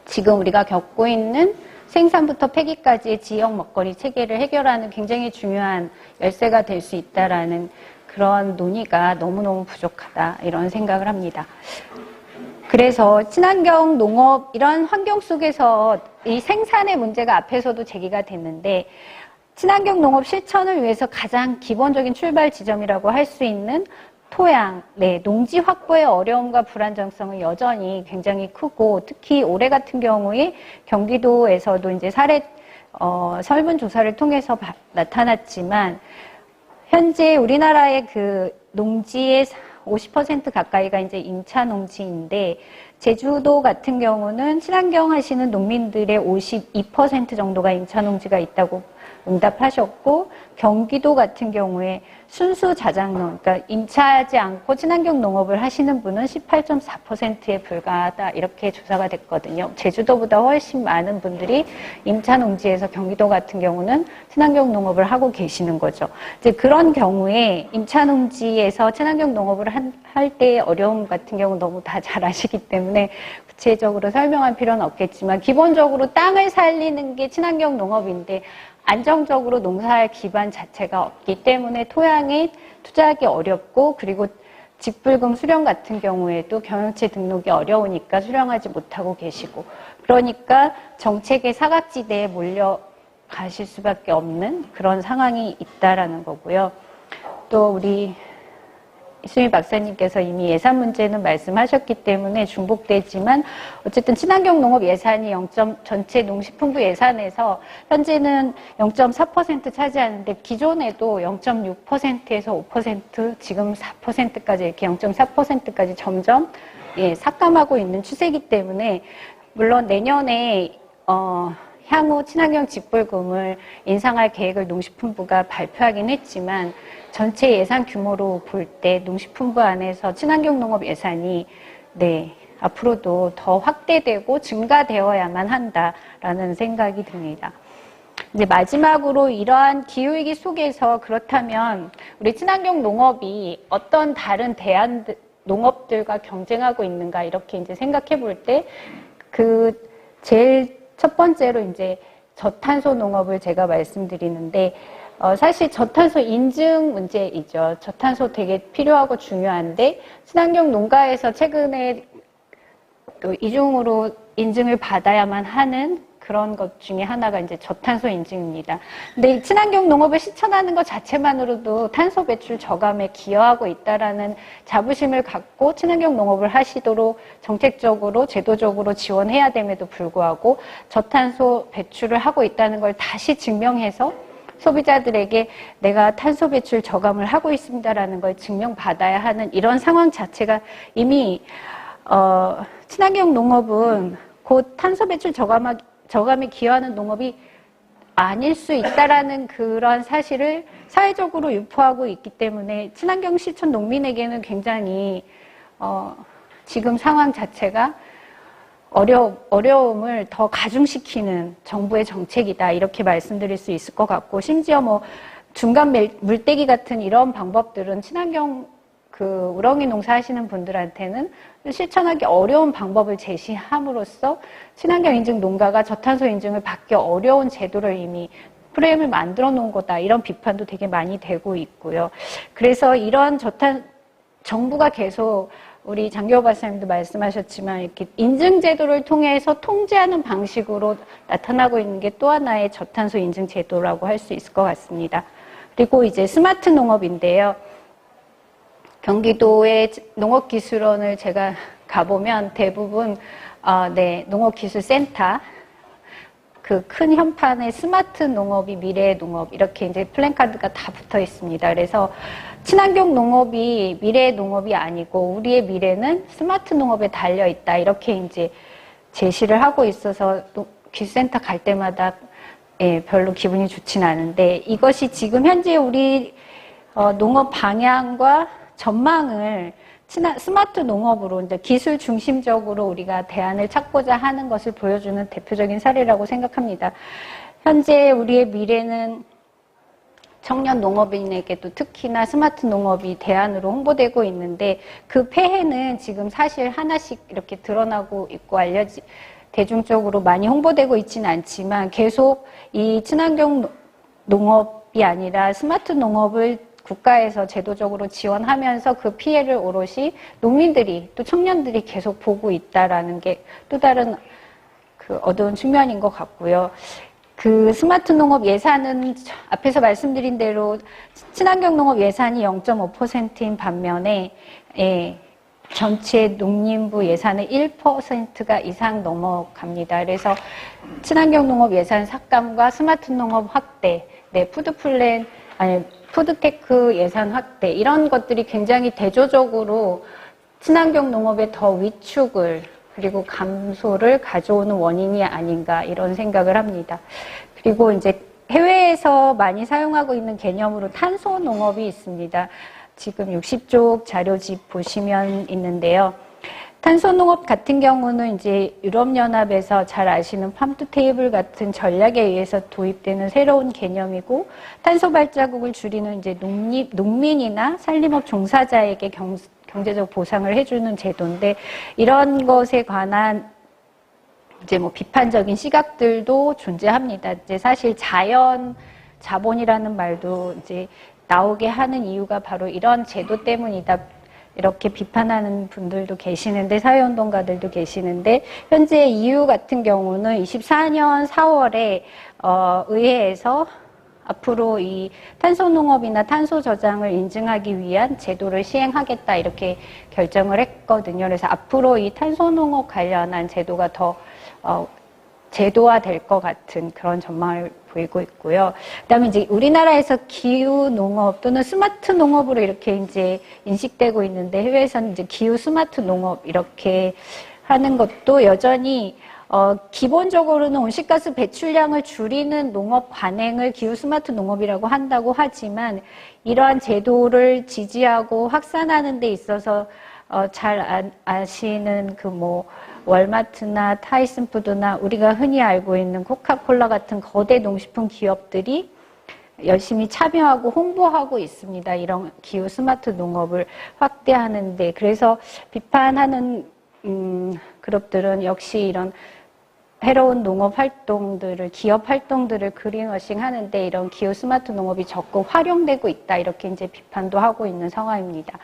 [SPEAKER 3] 지금 우리가 겪고 있는 생산부터 폐기까지의 지역 먹거리 체계를 해결하는 굉장히 중요한 열쇠가 될 수 있다라는 그런 논의가 너무너무 부족하다 이런 생각을 합니다. 그래서 친환경 농업 이런 환경 속에서 이 생산의 문제가 앞에서도 제기가 됐는데 친환경 농업 실천을 위해서 가장 기본적인 출발 지점이라고 할 수 있는 토양, 농지 확보의 어려움과 불안정성은 여전히 굉장히 크고 특히 올해 같은 경우에 경기도에서도 이제 설문조사를 통해서 나타났지만 현재 우리나라의 그 농지의 50% 가까이가 이제 임차 농지인데 제주도 같은 경우는 친환경 하시는 농민들의 52% 정도가 임차 농지가 있다고 응답하셨고 경기도 같은 경우에 순수 자작농, 그러니까 임차하지 않고 친환경 농업을 하시는 분은 18.4%에 불과하다 이렇게 조사가 됐거든요. 제주도보다 훨씬 많은 분들이 임차 농지에서 경기도 같은 경우는 친환경 농업을 하고 계시는 거죠. 이제 그런 경우에 임차 농지에서 친환경 농업을 할 때의 어려움 같은 경우 너무 다 잘 아시기 때문에 구체적으로 설명할 필요는 없겠지만 기본적으로 땅을 살리는 게 친환경 농업인데 안정적으로 농사할 기반 자체가 없기 때문에 토양에 투자하기 어렵고 그리고 직불금 수령 같은 경우에도 경영체 등록이 어려우니까 수령하지 못하고 계시고 그러니까 정책의 사각지대에 몰려가실 수밖에 없는 그런 상황이 있다라는 거고요. 또 우리 이수미 박사님께서 이미 예산 문제는 말씀하셨기 때문에 중복되지만 어쨌든 친환경 농업 예산이 전체 농식품부 예산에서 현재는 0.4% 차지하는데 기존에도 0.6%에서 5% 지금 4%까지 이렇게 0.4%까지 점점 삭감하고 있는 추세이기 때문에 물론 내년에 향후 친환경 직불금을 인상할 계획을 농식품부가 발표하긴 했지만 전체 예산 규모로 볼 때 농식품부 안에서 친환경 농업 예산이 앞으로도 더 확대되고 증가되어야만 한다라는 생각이 듭니다. 이제 마지막으로 이러한 기후위기 속에서 그렇다면 우리 친환경 농업이 어떤 다른 대안 농업들과 경쟁하고 있는가 이렇게 이제 생각해 볼 때 제일 첫 번째로 이제 저탄소 농업을 제가 말씀드리는데 사실 저탄소 인증 문제이죠. 저탄소 되게 필요하고 중요한데 친환경 농가에서 최근에 또 이중으로 인증을 받아야만 하는 그런 것 중에 하나가 이제 저탄소 인증입니다. 근데 이 친환경 농업을 실천하는 것 자체만으로도 탄소 배출 저감에 기여하고 있다라는 자부심을 갖고 친환경 농업을 하시도록 정책적으로 제도적으로 지원해야 됨에도 불구하고 저탄소 배출을 하고 있다는 걸 다시 증명해서 소비자들에게 내가 탄소 배출 저감을 하고 있습니다라는 걸 증명받아야 하는 이런 상황 자체가 이미 친환경 농업은 곧 탄소 배출 저감에 기여하는 농업이 아닐 수 있다라는 그런 사실을 사회적으로 유포하고 있기 때문에 친환경 실천 농민에게는 굉장히 지금 상황 자체가 어려움을 더 가중시키는 정부의 정책이다 이렇게 말씀드릴 수 있을 것 같고 심지어 중간 물떼기 같은 이런 방법들은 친환경 그 우렁이 농사 하시는 분들한테는 실천하기 어려운 방법을 제시함으로써 친환경 인증 농가가 저탄소 인증을 받기 어려운 제도를 이미 프레임을 만들어 놓은 거다. 이런 비판도 되게 많이 되고 있고요. 그래서 이런 정부가 계속 우리 장기호 박사님도 말씀하셨지만 이렇게 인증 제도를 통해서 통제하는 방식으로 나타나고 있는 게 또 하나의 저탄소 인증 제도라고 할 수 있을 것 같습니다. 그리고 이제 스마트 농업인데요. 경기도의 농업기술원을 제가 가보면 대부분 농업기술센터 그 큰 현판에 스마트 농업이 미래의 농업 이렇게 이제 플랜카드가 다 붙어 있습니다. 그래서 친환경 농업이 미래의 농업이 아니고 우리의 미래는 스마트 농업에 달려 있다 이렇게 이제 제시를 하고 있어서 기술센터 갈 때마다 별로 기분이 좋진 않은데 이것이 지금 현재 우리 농업 방향과 전망을 스마트 농업으로 이제 기술 중심적으로 우리가 대안을 찾고자 하는 것을 보여주는 대표적인 사례라고 생각합니다. 현재 우리의 미래는 청년 농업인에게도 특히나 스마트 농업이 대안으로 홍보되고 있는데 그 폐해는 지금 사실 하나씩 이렇게 드러나고 있고 대중적으로 많이 홍보되고 있지는 않지만 계속 이 친환경 농업이 아니라 스마트 농업을 국가에서 제도적으로 지원하면서 그 피해를 오롯이 농민들이 또 청년들이 계속 보고 있다라는 게 또 다른 그 어두운 측면인 것 같고요. 그 스마트 농업 예산은 앞에서 말씀드린 대로 친환경 농업 예산이 0.5%인 반면에 전체 농림부 예산의 1%가 이상 넘어갑니다. 그래서 친환경 농업 예산 삭감과 스마트 농업 확대, 푸드테크 예산 확대 이런 것들이 굉장히 대조적으로 친환경 농업의 더 위축을 그리고 감소를 가져오는 원인이 아닌가 이런 생각을 합니다. 그리고 이제 해외에서 많이 사용하고 있는 개념으로 탄소 농업이 있습니다. 지금 60쪽 자료집 보시면 있는데요. 탄소 농업 같은 경우는 이제 유럽연합에서 잘 아시는 팜투 테이블 같은 전략에 의해서 도입되는 새로운 개념이고 탄소 발자국을 줄이는 이제 농민이나 산림업 종사자에게 경제적 보상을 해주는 제도인데 이런 것에 관한 이제 뭐 비판적인 시각들도 존재합니다. 이제 사실 자본이라는 말도 이제 나오게 하는 이유가 바로 이런 제도 때문이다. 이렇게 비판하는 분들도 계시는데 사회운동가들도 계시는데 현재 EU 같은 경우는 24년 4월에 의회에서 앞으로 이 탄소농업이나 탄소저장을 인증하기 위한 제도를 시행하겠다 이렇게 결정을 했거든요. 그래서 앞으로 이 탄소농업 관련한 제도가 더 제도화될 것 같은 그런 전망을 보이고 있고요. 그다음에 이제 우리나라에서 기후 농업 또는 스마트 농업으로 이렇게 이제 인식되고 있는데 해외에서는 이제 기후 스마트 농업 이렇게 하는 것도 여전히 기본적으로는 온실가스 배출량을 줄이는 농업 관행을 기후 스마트 농업이라고 한다고 하지만 이러한 제도를 지지하고 확산하는 데 있어서 잘 아시는 월마트나 타이슨푸드나 우리가 흔히 알고 있는 코카콜라 같은 거대 농식품 기업들이 열심히 참여하고 홍보하고 있습니다. 이런 기후 스마트 농업을 확대하는데 그래서 비판하는 그룹들은 역시 이런 해로운 농업 활동들을 기업 활동들을 그린워싱 하는데 이런 기후 스마트 농업이 적극 활용되고 있다 이렇게 이제 비판도 하고 있는 상황입니다.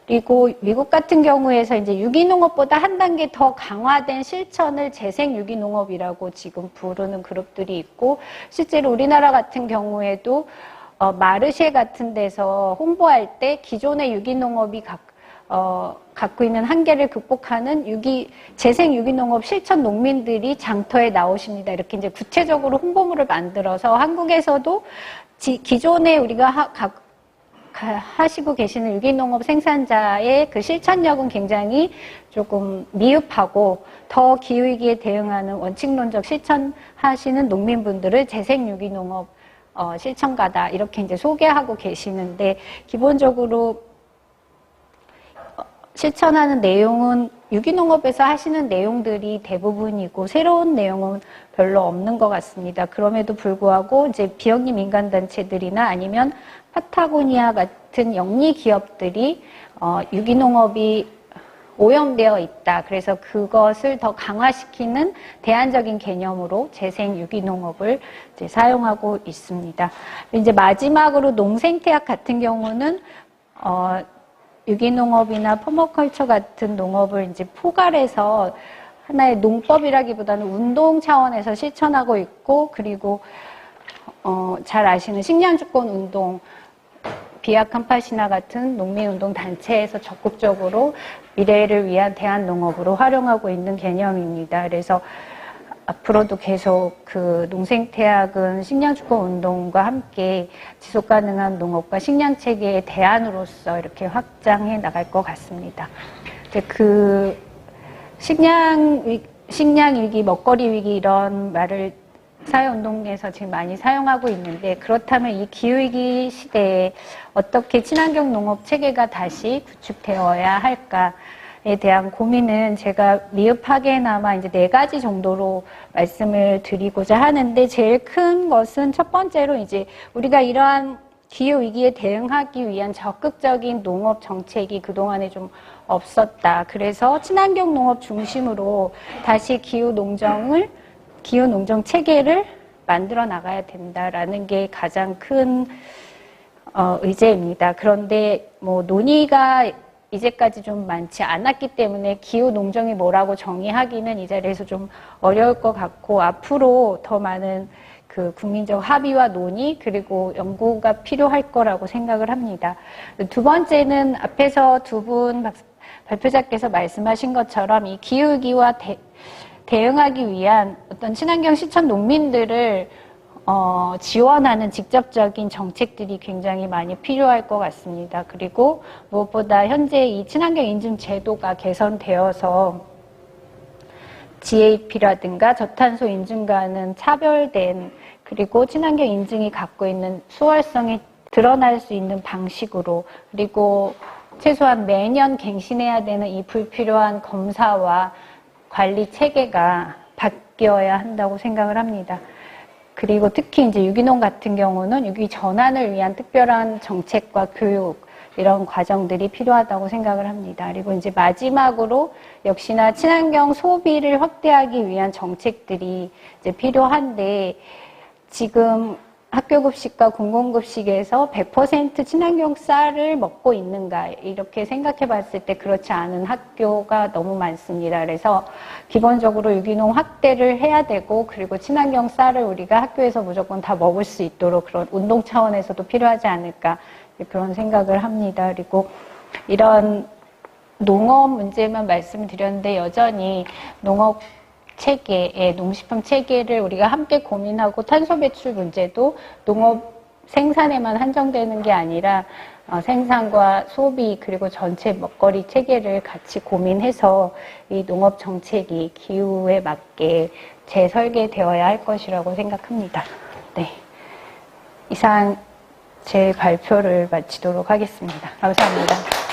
[SPEAKER 3] 그리고 미국 같은 경우에서 이제 유기농업보다 한 단계 더 강화된 실천을 재생 유기농업이라고 지금 부르는 그룹들이 있고 실제로 우리나라 같은 경우에도 마르쉐 같은 데서 홍보할 때 기존의 유기농업이 갖고 있는 한계를 극복하는 재생 유기농업 실천 농민들이 장터에 나오십니다. 이렇게 이제 구체적으로 홍보물을 만들어서 한국에서도 기존에 우리가 하시고 계시는 유기농업 생산자의 그 실천력은 굉장히 조금 미흡하고 더 기후위기에 대응하는 원칙론적 실천하시는 농민분들을 재생 유기농업 실천가다 이렇게 이제 소개하고 계시는데 기본적으로 실천하는 내용은 유기농업에서 하시는 내용들이 대부분이고 새로운 내용은 별로 없는 것 같습니다. 그럼에도 불구하고 이제 비영리 민간단체들이나 아니면 파타고니아 같은 영리 기업들이 유기농업이 오염되어 있다. 그래서 그것을 더 강화시키는 대안적인 개념으로 재생 유기농업을 이제 사용하고 있습니다. 이제 마지막으로 농생태학 같은 경우는 유기농업이나 퍼머컬처 같은 농업을 이제 포괄해서 하나의 농법이라기보다는 운동 차원에서 실천하고 있고, 그리고 잘 아시는 식량주권 운동, 비아캄파시나 같은 농민운동 단체에서 적극적으로 미래를 위한 대한농업으로 활용하고 있는 개념입니다. 그래서 앞으로도 계속 그 농생태학은 식량주권 운동과 함께 지속가능한 농업과 식량체계의 대안으로서 이렇게 확장해 나갈 것 같습니다. 그 식량위기, 먹거리 위기 이런 말을 사회운동에서 지금 많이 사용하고 있는데, 그렇다면 이 기후위기 시대에 어떻게 친환경 농업 체계가 다시 구축되어야 할까에 대한 고민은 제가 미흡하게나마 이제 4가지 정도로 말씀을 드리고자 하는데, 제일 큰 것은 첫 번째로 이제 우리가 이러한 기후위기에 대응하기 위한 적극적인 농업 정책이 그동안에 좀 없었다. 그래서 친환경 농업 중심으로 다시 기후농정 체계를 만들어 나가야 된다라는 게 가장 큰 의제입니다. 그런데 뭐 논의가 이제까지 좀 많지 않았기 때문에 기후농정이 뭐라고 정의하기는 이 자리에서 좀 어려울 것 같고, 앞으로 더 많은 그 국민적 합의와 논의 그리고 연구가 필요할 거라고 생각을 합니다. 두 번째는 앞에서 두 분 발표자께서 말씀하신 것처럼 이 기후위기와 대응하기 위한 어떤 친환경 실천 농민들을 지원하는 직접적인 정책들이 굉장히 많이 필요할 것 같습니다. 그리고 무엇보다 현재 이 친환경 인증 제도가 개선되어서 GAP라든가 저탄소 인증과는 차별된, 그리고 친환경 인증이 갖고 있는 수월성이 드러날 수 있는 방식으로, 그리고 최소한 매년 갱신해야 되는 이 불필요한 검사와 관리 체계가 바뀌어야 한다고 생각을 합니다. 그리고 특히 이제 유기농 같은 경우는 유기 전환을 위한 특별한 정책과 교육, 이런 과정들이 필요하다고 생각을 합니다. 그리고 이제 마지막으로 역시나 친환경 소비를 확대하기 위한 정책들이 이제 필요한데, 지금 학교급식과 공공급식에서 100% 친환경 쌀을 먹고 있는가, 이렇게 생각해 봤을 때 그렇지 않은 학교가 너무 많습니다. 그래서 기본적으로 유기농 확대를 해야 되고, 그리고 친환경 쌀을 우리가 학교에서 무조건 다 먹을 수 있도록 그런 운동 차원에서도 필요하지 않을까, 그런 생각을 합니다. 그리고 이런 농업 문제만 말씀드렸는데, 여전히 농업 체계, 농식품 체계를 우리가 함께 고민하고, 탄소 배출 문제도 농업 생산에만 한정되는 게 아니라 생산과 소비 그리고 전체 먹거리 체계를 같이 고민해서 이 농업 정책이 기후에 맞게 재설계되어야 할 것이라고 생각합니다. 네, 이상 제 발표를 마치도록 하겠습니다. 감사합니다.